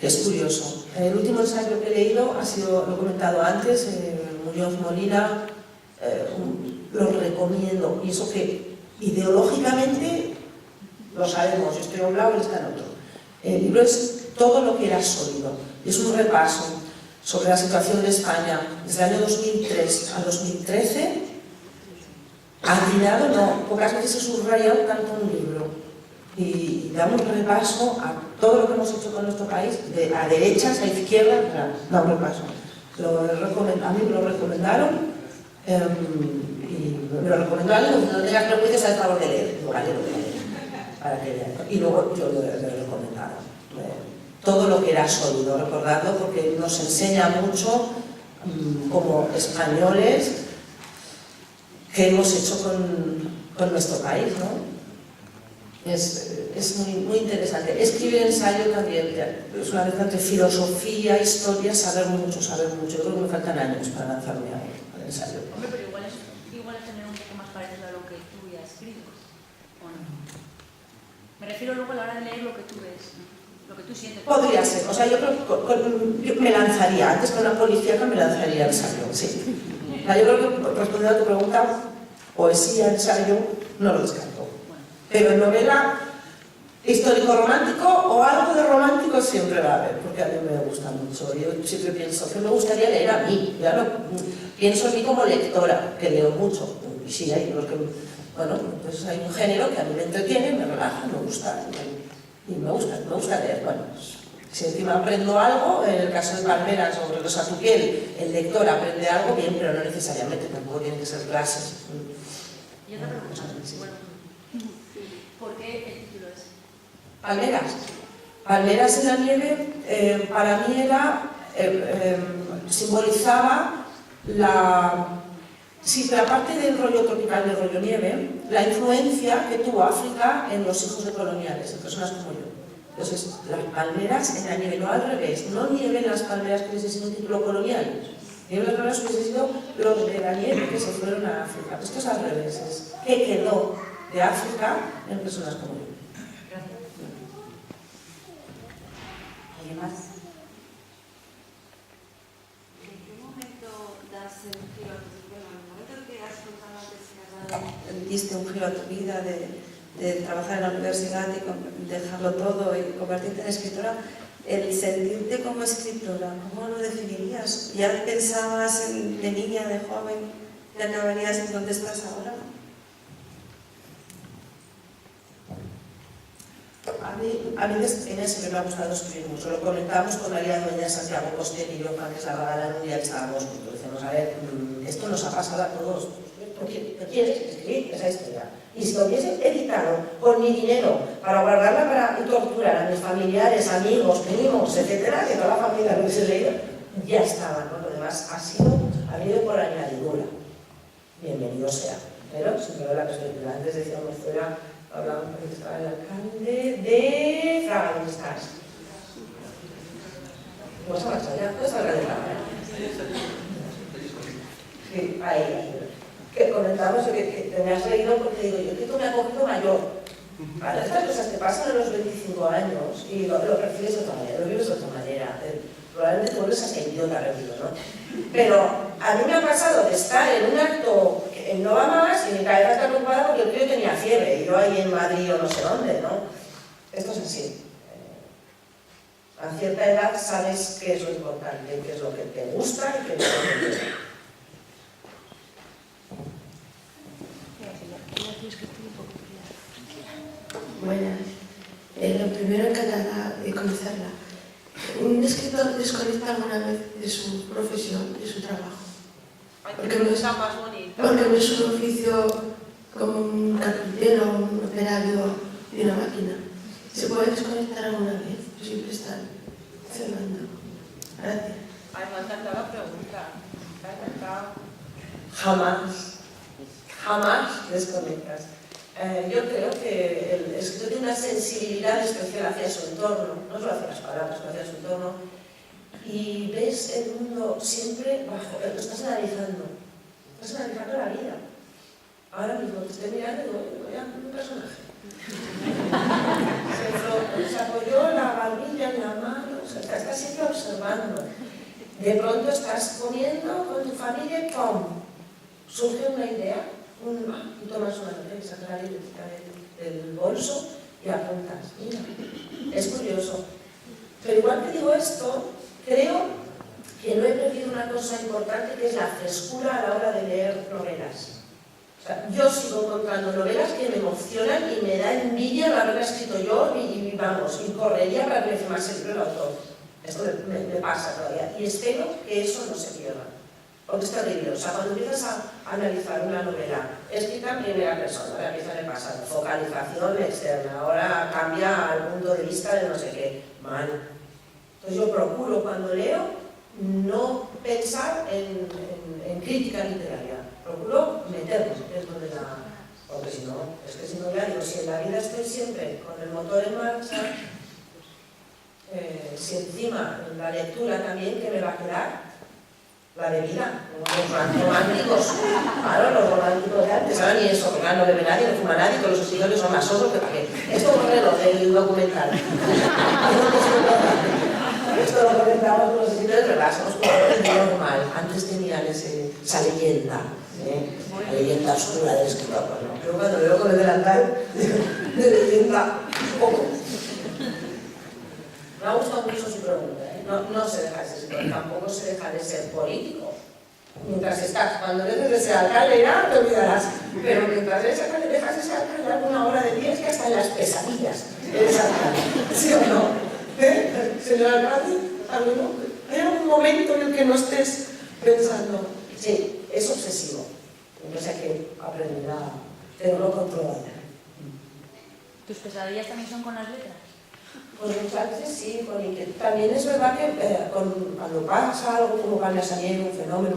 Es curioso. El último ensayo que he leído ha sido, lo he comentado antes, Muñoz Molina, lo recomiendo. Y eso que ideológicamente lo sabemos, yo estoy a un lado y está en otro. El libro es todo lo que era sólido. Es un repaso sobre la situación de España desde el año 2003 al 2013. Atinado no, pocas veces he subrayado tanto un libro. Y damos un repaso a todo lo que hemos hecho con nuestro país, a derechas, a izquierdas, da un repaso. A mí me lo recomendaron, y me lo recomendó alguien, no tengas prejuicios al favor de leer. Digo, vale, lo voy a leer, para que lean. Y luego yo lo he recomendado. Todo lo que era sólido, recordadlo, porque nos enseña mucho como españoles qué hemos hecho con nuestro país, ¿no? Es muy interesante. Escribir ensayo también es una vez entre filosofía, historia, saber mucho. Yo creo que me faltan años para lanzarme al ensayo. Hombre, pero igual es tener un poco más parecido a lo que tú ya escribes, ¿o no? Me refiero luego a la hora de leer lo que tú ves, lo que tú sientes. Podría ser, o sea, yo creo que yo me lanzaría, antes con la policía me lanzaría al ensayo, sí. O sea, yo creo que respondiendo a tu pregunta, poesía, ensayo, no lo descarto. Pero en novela histórico-romántico o algo de romántico siempre va a haber, porque a mí me gusta mucho. Yo siempre pienso que me gustaría leer a mí, pienso en mí como lectora, que leo mucho. Y sí, hay los que... Bueno, pues hay un género que a mí me entretiene, me relaja, me gusta, y me gusta leer. Bueno, pues, si encima aprendo algo, en el caso de Palmeras o Rosa tu piel, el lector aprende algo bien, pero no necesariamente, tampoco tienen que ser clases. Y otra pregunta, bueno, ¿por qué el título es? Palmeras. Palmeras en la nieve, para mí era, simbolizaba la parte del rollo tropical, del rollo nieve, la influencia que tuvo África en los hijos de coloniales, en personas como yo. Entonces, las palmeras en la nieve, no al revés, no nieve en las palmeras que hubiese sido un título colonial, nieve en las palmeras que hubiese sido los de la nieve que se fueron a África. Esto es al revés, es qué quedó de África en personas como yo. Gracias. ¿Alguien más? ¿En qué momento das un giro a tu vida? ¿En el momento en que has contado antes que has dado, diste un giro a tu vida de trabajar en la universidad y dejarlo todo y convertirte en escritora? El sentirte como escritora, ¿cómo lo definirías? ¿Ya pensabas de niña, de joven, te acabarías en donde estás ahora? A mí desde pequeña siempre me ha gustado escribir mucho. Lo comentábamos con María Doña Santiago Costello y yo, Juan que Salvador la Nuria, estábamos, pues decíamos, a ver, esto nos ha pasado a todos. ¿Tú quieres escribir esa historia? Y si lo hubiese editado con mi dinero para guardarla y torturar a mis familiares, amigos, primos, etcétera, que toda la familia lo hubiese leído, ya estaba, ¿no? Lo demás ha venido por añadidura. Bienvenido sea. Pero siempre la perspectiva. Antes decíamos fuera, hablábamos con el alcalde de Fraga, ¿dónde estás? ¿Vas a marchar ya? ¿Puedes hablar de Fraga? Sí, ahí. Que comentábamos que te me has reído porque digo yo que tú me has cogido mayor. Vale, estas cosas te pasan a los 25 años y lo percibes de otra manera, lo vives de otra manera. Probablemente te vuelves hasta idiota revido, ¿no? Pero a mí me ha pasado de estar en un acto en no va más y mi cabeza está preocupada porque el tío tenía fiebre y yo ahí en Madrid o no sé dónde, ¿no? Esto es así. A cierta edad sabes qué es lo importante, qué es lo que te gusta y qué es lo que te gusta. Buenas. Lo primero, encantada de conocerla. ¿Un escritor desconecta alguna vez de su profesión, de su trabajo? Porque no es un oficio como un carpintero, un operario de una máquina. ¿Se puede desconectar alguna vez? Siempre están cerrando. Gracias. Ay, me ha encantado la pregunta. Me ha encantado. Jamás desconectas. Yo creo que el escritor tiene una sensibilidad especial hacia su entorno, no solo hacia las palabras, sino hacia su entorno, y ves el mundo siempre bajo, lo estás analizando la vida. Ahora mismo te estoy mirando y digo, ya, un personaje. Se apoyó la barbilla en la mano, o sea, estás siempre observando. De pronto estás comiendo con tu familia y ¡pum! Surge una idea. Y tomas una nota y sacas la libretita del bolso y apuntas. Mira, es curioso. Pero igual que digo esto, creo que no he perdido una cosa importante que es la frescura a la hora de leer novelas. O sea, yo sigo encontrando novelas que me emocionan y me da envidia el haberla escrito yo y vamos, y correría para que me firmase el libro el autor. Esto me pasa todavía y espero que eso no se pierda. Porque es terrible, o sea, cuando empiezas a analizar una novela escrita en primera persona, ahora empieza en el pasado, focalización externa, ahora cambia al punto de vista de no sé qué, mal. Entonces yo procuro cuando leo no pensar en crítica literaria, procuro meterme dentro de la... Porque si no, es que si no ya digo, si en la vida estoy siempre con el motor en marcha, si encima en la lectura también, ¿qué me va a quedar? La bebida, los románticos, claro, los románticos de antes, ahora ni eso, porque no bebe nadie, no fuma nadie, todos los escritores son más osos que para qué. Esto es un reloj del documental. Esto lo comentamos con los escritores, ¿verdad? Somos jugadores de normal. Antes tenían esa leyenda, la leyenda oscura del escritor, ¿no? Yo cuando veo con el delantal, de leyenda, poco. Me ha gustado mucho su pregunta, ¿eh? No se deja de ser escritor, tampoco se deja de ser político. Mientras estás, cuando dejes de ser alcalde ya te olvidarás, pero mientras eres alcalde hacer alguna hora de día, es que hasta en las pesadillas eres alcalde, ¿sí o no? Señor alcalde, ¿hay algún momento en el que no estés pensando? Sí, es obsesivo, entonces hay que aprender a tenerlo controlado. ¿Tus pesadillas también son con las letras? Pues muchas veces sí, con inquietud. También es verdad que cuando pasa algo como Palma Saniego, un fenómeno,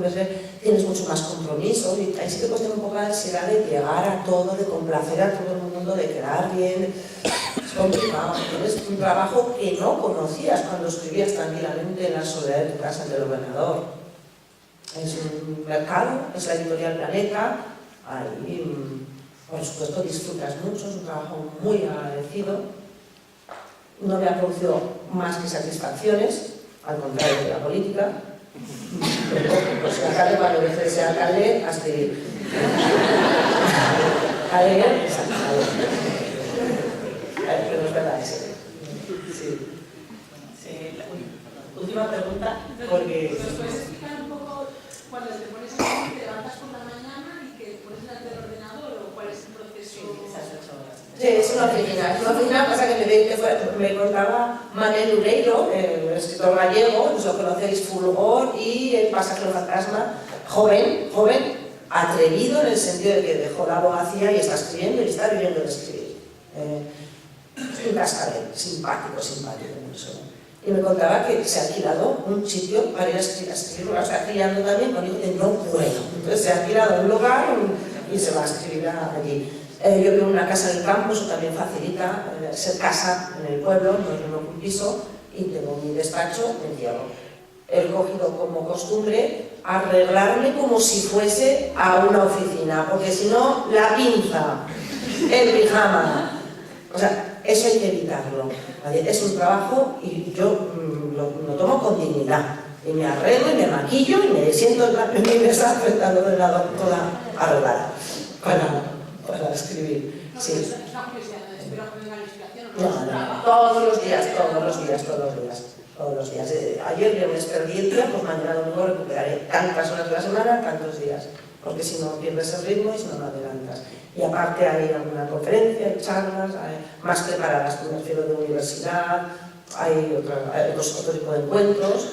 tienes mucho más compromiso y ahí sí te puedes tener un poco la ansiedad de llegar a todo, de complacer a todo el mundo, de quedar bien. Es complicado, tienes un trabajo que no conocías cuando escribías tranquilamente en la soledad de tu casa ante el ordenador. Es un mercado, es la editorial Planeta, ahí por supuesto disfrutas mucho, es un trabajo muy agradecido. No me ha producido más que satisfacciones, al contrario de la política. Pues el alcalde, cuando deje de ser alcalde, a escribir. A leer, exacto. Pero no es verdad, sí. Última pregunta, porque... ¿Nos puedes explicar un poco cuando te pones a escribir, te levantas por la mañana y que pones delante del ordenador o cuál es el proceso? Sí, es una oficina, pasa que me contaba Manuel Ureiro, el escritor gallego, pues lo conocéis, Fulgor y El pasajero fantasma, joven, atrevido en el sentido de que dejó la abogacía y está escribiendo y está viviendo de escribir. Un cascabel, simpático en eso. Y me contaba que se ha alquilado un sitio para ir a escribir, porque está criando también con hijos que no puedo. Entonces se ha alquilado un lugar y se va a escribir allí. Yo vivo en una casa en el campo, eso también facilita ser casa en el pueblo, no es un piso, y tengo mi despacho, me encierro. He cogido como costumbre arreglarme como si fuese a una oficina, porque si no, la pinza, el pijama, o sea, eso hay que evitarlo. ¿Vale? Es un trabajo y yo lo tomo con dignidad. Y me arreglo y me maquillo y me siento en mi mesa frente al ordenador toda arreglada para escribir. Sí. Es una curiosidad, no espero que venga la inspiración. No, todos los días. Ayer viernes perdí el día, pues mañana domingo recuperaré tantas horas de la semana, tantos días, porque si no pierdes el ritmo y si no, no adelantas. Y aparte hay alguna conferencia, hay charlas, hay más preparadas, me refiero de universidad, hay otro tipo de encuentros,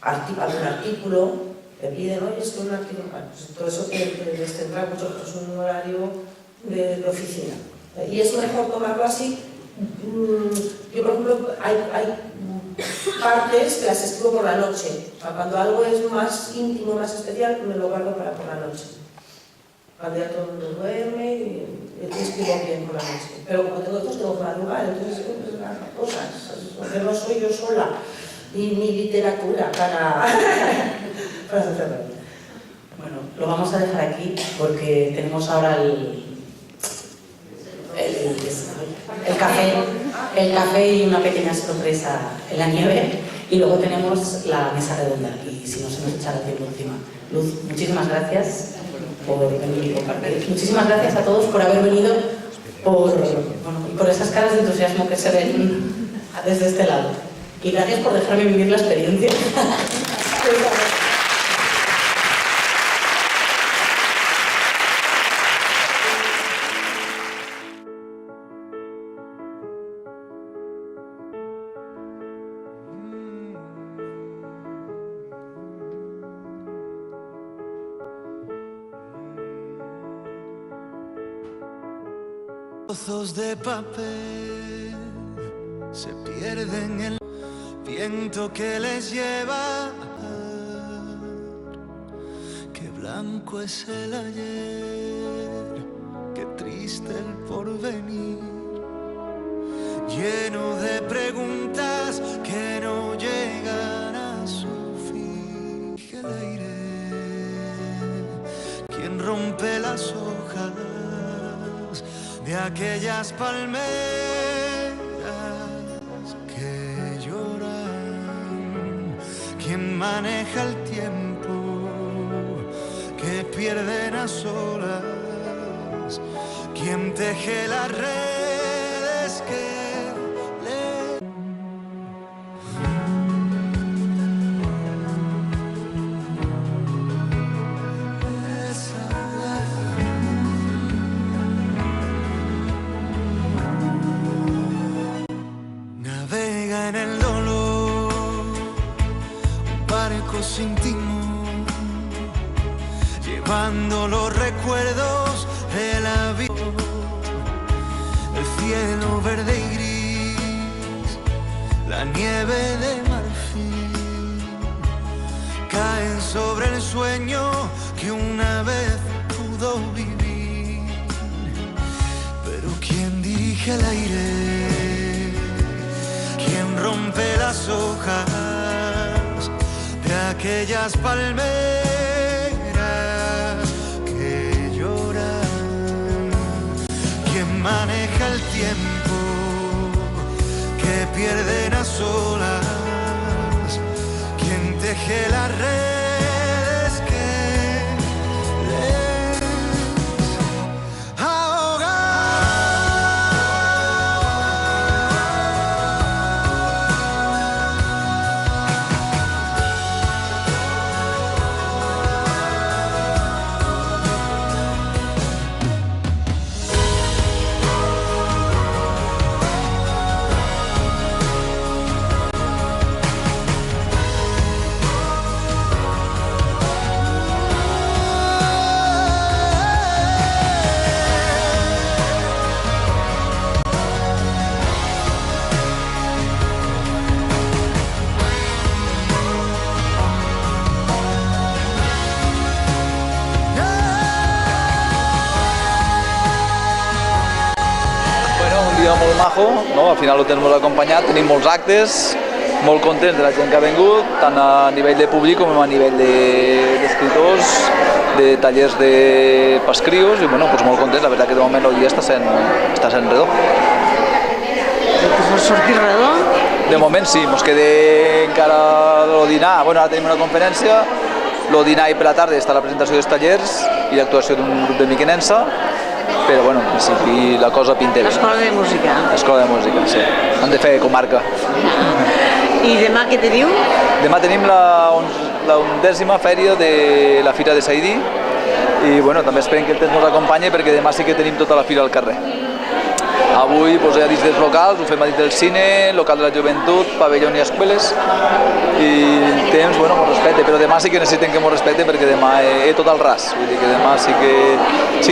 algún artículo, te piden, oye, es que un artículo, bueno, pues todo eso te descentra mucho, es un horario de oficina. Y es mejor tomarlo así. Yo, por ejemplo, hay partes que las escribo por la noche. O sea, cuando algo es más íntimo, más especial, me lo guardo para por la noche. Cuando ya todo el mundo duerme y escribo bien por la noche. Pero como tengo otros, tengo que madrugar, entonces las cosas. Porque no soy yo sola, ni literatura para hacerlo. Bueno, lo vamos a dejar aquí porque tenemos ahora el café y una pequeña sorpresa en la nieve, y luego tenemos la mesa redonda y si no se nos echará tiempo encima. Luz, muchísimas gracias por venir y compartir. Muchísimas gracias a todos por haber venido, y por esas caras de entusiasmo que se ven desde este lado. Y gracias por dejarme vivir la experiencia. Trozos de papel se pierden en el viento que les lleva. Qué blanco es el ayer, qué triste el porvenir, lleno de preguntas que no llegan a su fin. El aire, quien rompe las hojas de aquellas palmeras que lloran, quien maneja el tiempo que pierden a solas, quien teje las redes que cuando los recuerdos de la vida, el cielo verde y gris, la nieve de marfil, caen sobre el sueño que una vez pudo vivir. Pero ¿quién dirige el aire? ¿Quién rompe las hojas de aquellas palmeras que lloran? ¿Quién maneja el tiempo que pierden a solas? ¿Quién teje las redes que les ahogan? Molt majo, no? Al final ho tens molt acompanyat, tenim molts actes, molt contents de la gent que ha vengut, tant a nivell de públic com a nivell d'escriptors, de tallers pels crios, i bueno, doncs molt contents, la veritat que de moment el dia està sent redó. Vols sortir redó? De moment sí, ens queda encara el dinar, bueno, ara tenim una conferència, el dinar i per la tarda està la presentació dels tallers i l'actuació d'un grup de miquenensa, però bueno, en principi la cosa pinta bé. L'escola de música. L'escola de música, sí. Han de fer comarca. I demà què te diu? Demà tenim la 11ª fèria de la Fira de Saidí i bueno, també esperem que el temps ens acompanyi perquè demà sí que tenim tota la fira al carrer. Avui doncs, ja dins dels locals, ho fem a dins del cine, local de la joventut, pavelló i escoles, i el temps, bueno, ens respecte, però demà sí que necessitem que ens respecte perquè demà és tot al ras, vull dir que demà sí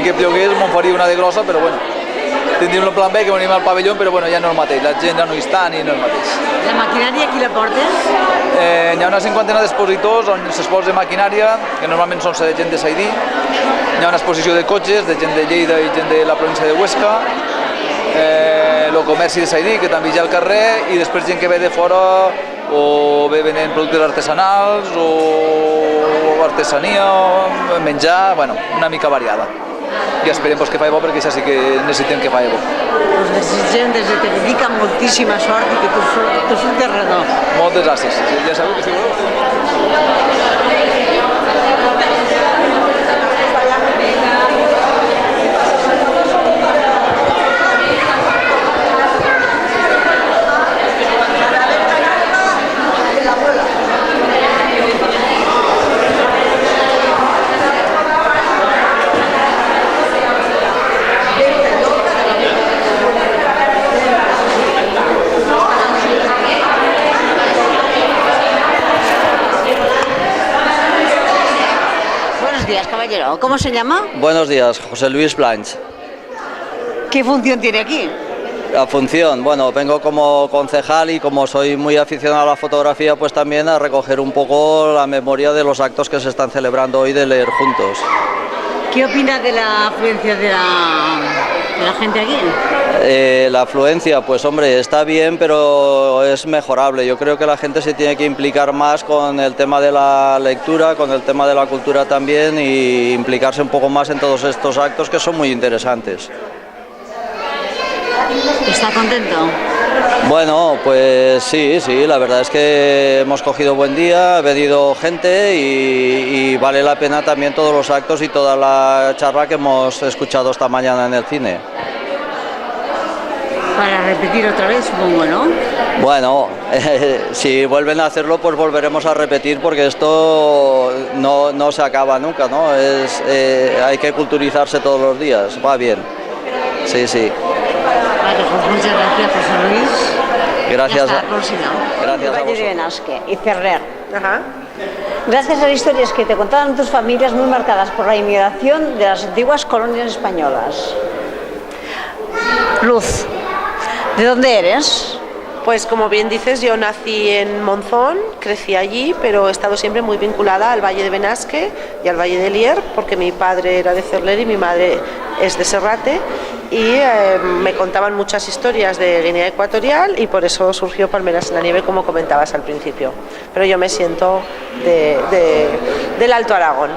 que pliogués, me'n faria una de grossa, però bueno, tindríem el plan B que venim al pavelló, però bueno, ja no és el mateix, la gent ja no hi està ni no és el mateix. La maquinària qui la portes? Hi ha una 50 d'expositors on s'exposa maquinària, que normalment són de gent de Saidí, hi ha una exposició de cotxes, de gent de Lleida i gent de la província de Huesca, el comerci de Saidí, que també hi ha al carrer, i després gent que ve de fora o ve venent productes artesanals o artesania, menjar, bueno, una mica variada. I esperem que faci bo perquè això sí que necessitem que faci bo. Us desitgem des de Tenerife moltíssima sort i que tu surtis redó. Moltes gràcies. Ja sabeu que si voleu. Caballero, ¿cómo se llama? Buenos días, José Luis Blanch. ¿Qué función tiene aquí? La función, bueno, vengo como concejal y como soy muy aficionado a la fotografía, pues también a recoger un poco la memoria de los actos que se están celebrando hoy de leer juntos. ¿Qué opina de la afluencia de la gente aquí? La afluencia, pues hombre, está bien, pero es mejorable. Yo creo que la gente se tiene que implicar más con el tema de la lectura, con el tema de la cultura también, y implicarse un poco más en todos estos actos que son muy interesantes. ¿Está contento? Bueno, pues sí, la verdad es que hemos cogido buen día, ha venido gente y vale la pena también todos los actos y toda la charla que hemos escuchado esta mañana en el cine. Para repetir otra vez, supongo, ¿no? Bueno, si vuelven a hacerlo, pues volveremos a repetir porque esto no se acaba nunca, ¿no? Hay que culturizarse todos los días, va bien. Sí. Vale, pues muchas gracias, José Luis. Gracias. Hasta la próxima. Gracias a vosotros. Valle de Benasque y Ferrer. Ajá. Gracias a las historias que te contaban tus familias muy marcadas por la inmigración de las antiguas colonias españolas. Luz, ¿de dónde eres? Pues como bien dices, yo nací en Monzón, crecí allí, pero he estado siempre muy vinculada al Valle de Benasque y al Valle de Lier, porque mi padre era de Cerler y mi madre es de Serrate, y me contaban muchas historias de Guinea Ecuatorial y por eso surgió Palmeras en la Nieve, como comentabas al principio. Pero yo me siento del Alto Aragón.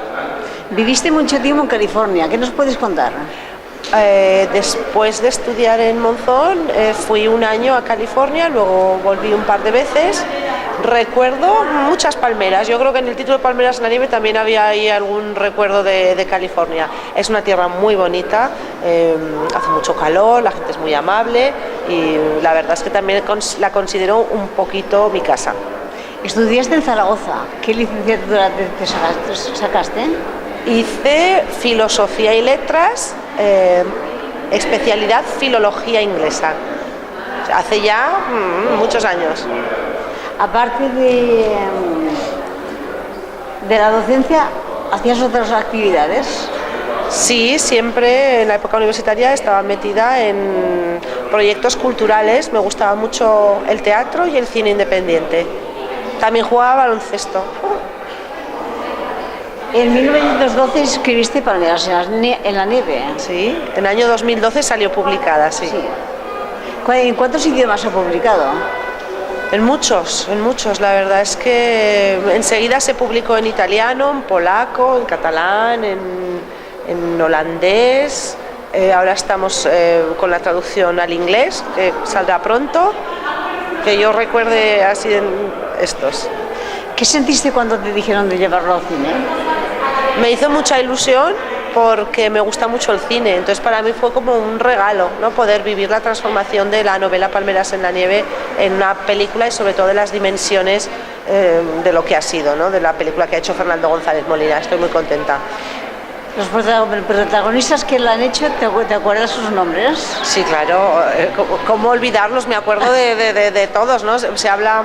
Viviste mucho tiempo en California, ¿qué nos puedes contar? Después de estudiar en Monzón fui un año a California, luego volví un par de veces. Recuerdo muchas palmeras, yo creo que en el título de Palmeras en la Nieve también había ahí algún recuerdo de California. Es una tierra muy bonita, hace mucho calor, la gente es muy amable y la verdad es que también la considero un poquito mi casa. Estudiaste en Zaragoza, ¿qué licenciatura te sacaste? Hice Filosofía y Letras, especialidad Filología Inglesa, hace ya muchos años. Aparte de la docencia, ¿hacías otras actividades? Sí, siempre en la época universitaria estaba metida en proyectos culturales, me gustaba mucho el teatro y el cine independiente. También jugaba baloncesto. En 1912 escribiste Palmeras en la Nieve. Sí, en el año 2012 salió publicada, sí. ¿En cuántos idiomas ha publicado? En muchos. La verdad es que enseguida se publicó en italiano, en polaco, en catalán, en holandés. Ahora estamos con la traducción al inglés, que saldrá pronto. Que yo recuerde así en estos. ¿Qué sentiste cuando te dijeron de llevarlo al cine? Me hizo mucha ilusión porque me gusta mucho el cine, entonces para mí fue como un regalo, ¿no? Poder vivir la transformación de la novela Palmeras en la Nieve en una película y sobre todo de las dimensiones de lo que ha sido, ¿no? De la película que ha hecho Fernando González Molina. Estoy muy contenta. ¿Los protagonistas que la han hecho, te acuerdas sus nombres? Sí, claro, ¿cómo olvidarlos? Me acuerdo de todos, ¿no? Se habla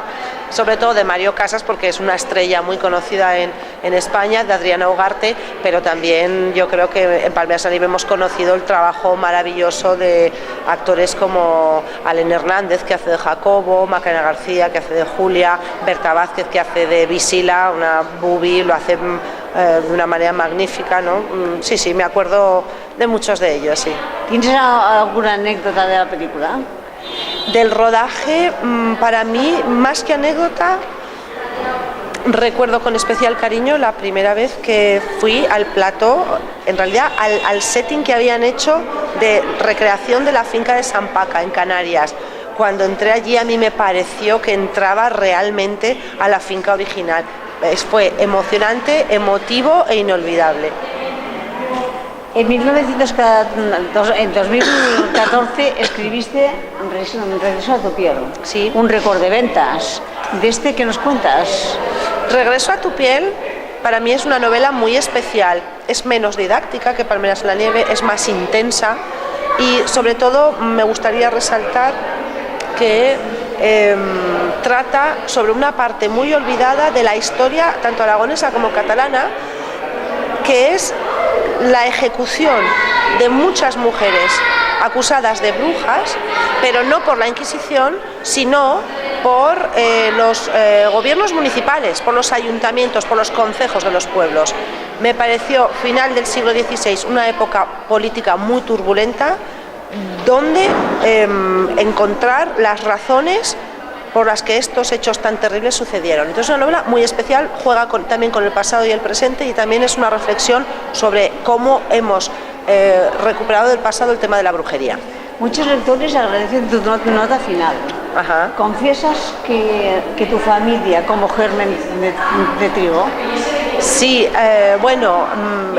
sobre todo de Mario Casas porque es una estrella muy conocida en España, de Adriana Ugarte, pero también yo creo que en Palmeras en la Nieve hemos conocido el trabajo maravilloso de actores como Alen Hernández, que hace de Jacobo, Macarena García, que hace de Julia, Berta Vázquez, que hace de Visila, una bubi, lo hace de una manera magnífica, ¿no? Sí, me acuerdo de muchos de ellos, sí. ¿Tienes alguna anécdota de la película? Del rodaje, para mí, más que anécdota, recuerdo con especial cariño la primera vez que fui al plató, en realidad al setting que habían hecho de recreación de la finca de San Paca, en Canarias. Cuando entré allí a mí me pareció que entraba realmente a la finca original. Fue emocionante, emotivo e inolvidable. En 2014 escribiste Regreso a tu piel, sí. Un récord de ventas. ¿De qué nos cuentas? Regreso a tu piel para mí es una novela muy especial. Es menos didáctica que Palmeras en la Nieve, es más intensa y sobre todo me gustaría resaltar que trata sobre una parte muy olvidada de la historia tanto aragonesa como catalana, que es la ejecución de muchas mujeres acusadas de brujas, pero no por la Inquisición, sino por los gobiernos municipales, por los ayuntamientos, por los concejos de los pueblos. Me pareció final del siglo XVI una época política muy turbulenta, donde encontrar las razones por las que estos hechos tan terribles sucedieron. Entonces es una novela muy especial, juega también con el pasado y el presente y también es una reflexión sobre cómo hemos recuperado del pasado el tema de la brujería. Muchos lectores agradecen tu nota final. Ajá. ¿Confiesas que tu familia como germen de trigo? Sí, bueno,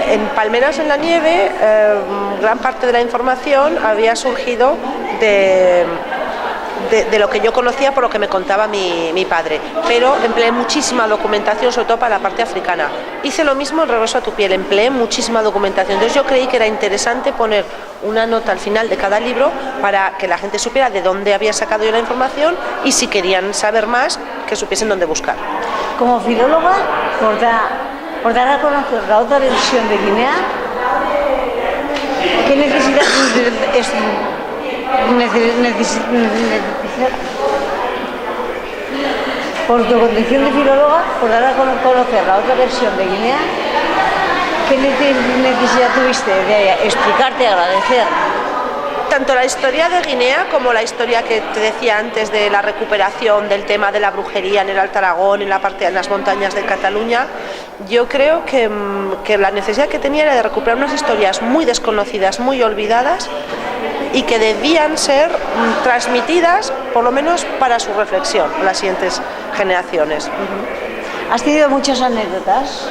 en Palmeras en la Nieve gran parte de la información había surgido de lo que yo conocía por lo que me contaba mi padre, pero empleé muchísima documentación, sobre todo para la parte africana. Hice lo mismo en Regreso a tu piel, empleé muchísima documentación, entonces yo creí que era interesante poner una nota al final de cada libro para que la gente supiera de dónde había sacado yo la información y si querían saber más, que supiesen dónde buscar. Como filóloga, por dar a conocer la otra versión de Guinea, ¿qué necesidad por tu condición de filóloga, por dar a conocer la otra versión de Guinea, qué necesidad tuviste de explicarte, agradecer? Tanto la historia de Guinea como la historia que te decía antes de la recuperación del tema de la brujería en el Alto Aragón, en las montañas de Cataluña, yo creo que la necesidad que tenía era de recuperar unas historias muy desconocidas, muy olvidadas y que debían ser transmitidas, por lo menos para su reflexión, a las siguientes generaciones. ¿Has tenido muchas anécdotas?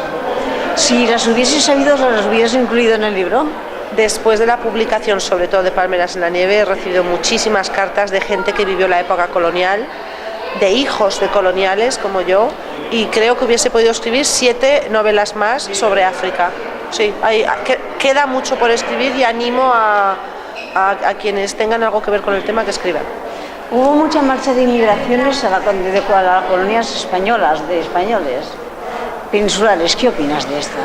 Si las hubieses sabido, ¿las hubieras incluido en el libro? Después de la publicación, sobre todo de Palmeras en la Nieve, he recibido muchísimas cartas de gente que vivió la época colonial, de hijos de coloniales como yo, y creo que hubiese podido escribir 7 novelas más sobre África. Sí, queda mucho por escribir y animo a quienes tengan algo que ver con el tema que escriban. Hubo mucha marcha de inmigraciones a las colonias españolas, de españoles peninsulares. ¿Qué opinas de esto?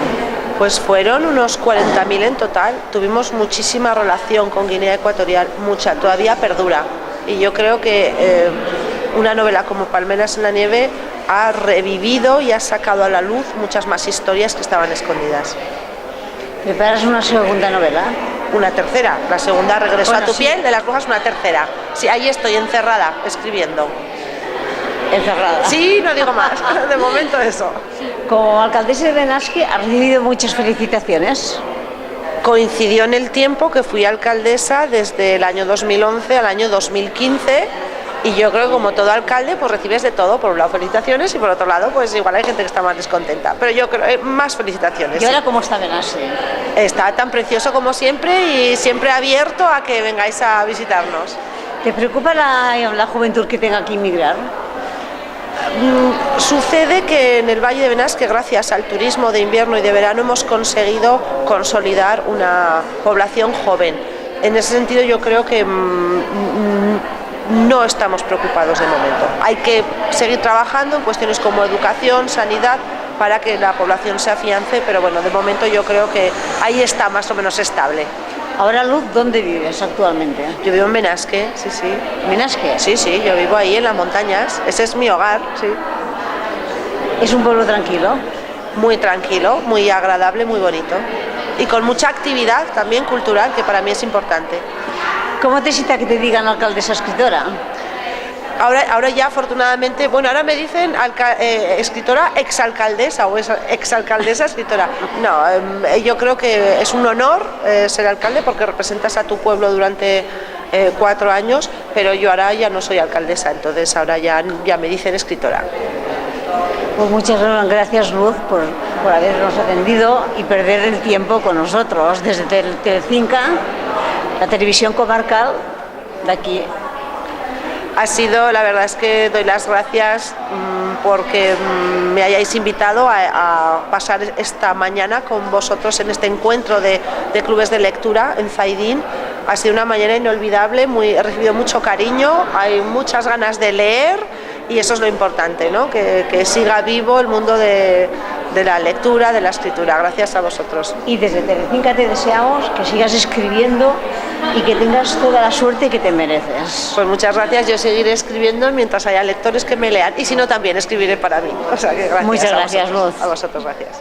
Pues fueron unos 40.000 en total. Tuvimos muchísima relación con Guinea Ecuatorial, mucha, todavía perdura. Y yo creo que una novela como Palmeras en la Nieve ha revivido y ha sacado a la luz muchas más historias que estaban escondidas. ¿Preparas una segunda novela? Una tercera. La segunda, Regreso a tu piel, de las brujas, una tercera. Sí, ahí estoy encerrada, escribiendo. ¿Encerrada? Sí, no digo más. De momento eso. Como alcaldesa de Benasque, ¿has recibido muchas felicitaciones? Coincidió en el tiempo que fui alcaldesa desde el año 2011 al año 2015 y yo creo que como todo alcalde pues recibes de todo, por un lado felicitaciones y por otro lado pues igual hay gente que está más descontenta, pero yo creo más felicitaciones. ¿Y ahora cómo está Benasque? Está tan precioso como siempre y siempre abierto a que vengáis a visitarnos. ¿Te preocupa la juventud que tenga que inmigrar? Sucede que en el Valle de Benasque, gracias al turismo de invierno y de verano, hemos conseguido consolidar una población joven. En ese sentido yo creo que no estamos preocupados de momento. Hay que seguir trabajando en cuestiones como educación, sanidad, para que la población se afiance, pero bueno, de momento yo creo que ahí está más o menos estable. Ahora, Luz, ¿dónde vives actualmente? Yo vivo en Benasque, sí, sí. ¿Benasque? Sí, sí, yo vivo ahí en las montañas, ese es mi hogar, sí. ¿Es un pueblo tranquilo? Muy tranquilo, muy agradable, muy bonito. Y con mucha actividad también cultural, que para mí es importante. ¿Cómo te sienta que te digan alcaldesa escritora? Ahora ya afortunadamente, bueno, ahora me dicen escritora exalcaldesa o exalcaldesa escritora. No, yo creo que es un honor ser alcalde porque representas a tu pueblo durante 4 años, pero yo ahora ya no soy alcaldesa, entonces ahora ya me dicen escritora. Pues muchas gracias, Luz, por habernos atendido y perder el tiempo con nosotros desde Telecinca, la televisión comarcal de aquí. La verdad es que doy las gracias porque me hayáis invitado a pasar esta mañana con vosotros en este encuentro de clubes de lectura en Zaidín. Ha sido una mañana inolvidable, he recibido mucho cariño, hay muchas ganas de leer y eso es lo importante, ¿no? Que siga vivo el mundo de la lectura, de la escritura. Gracias a vosotros. Y desde Telecinca te deseamos que sigas escribiendo y que tengas toda la suerte que te mereces. Pues muchas gracias, yo seguiré escribiendo mientras haya lectores que me lean y si no también escribiré para mí. O sea que gracias. Muchas gracias, Luz. A vosotros, gracias.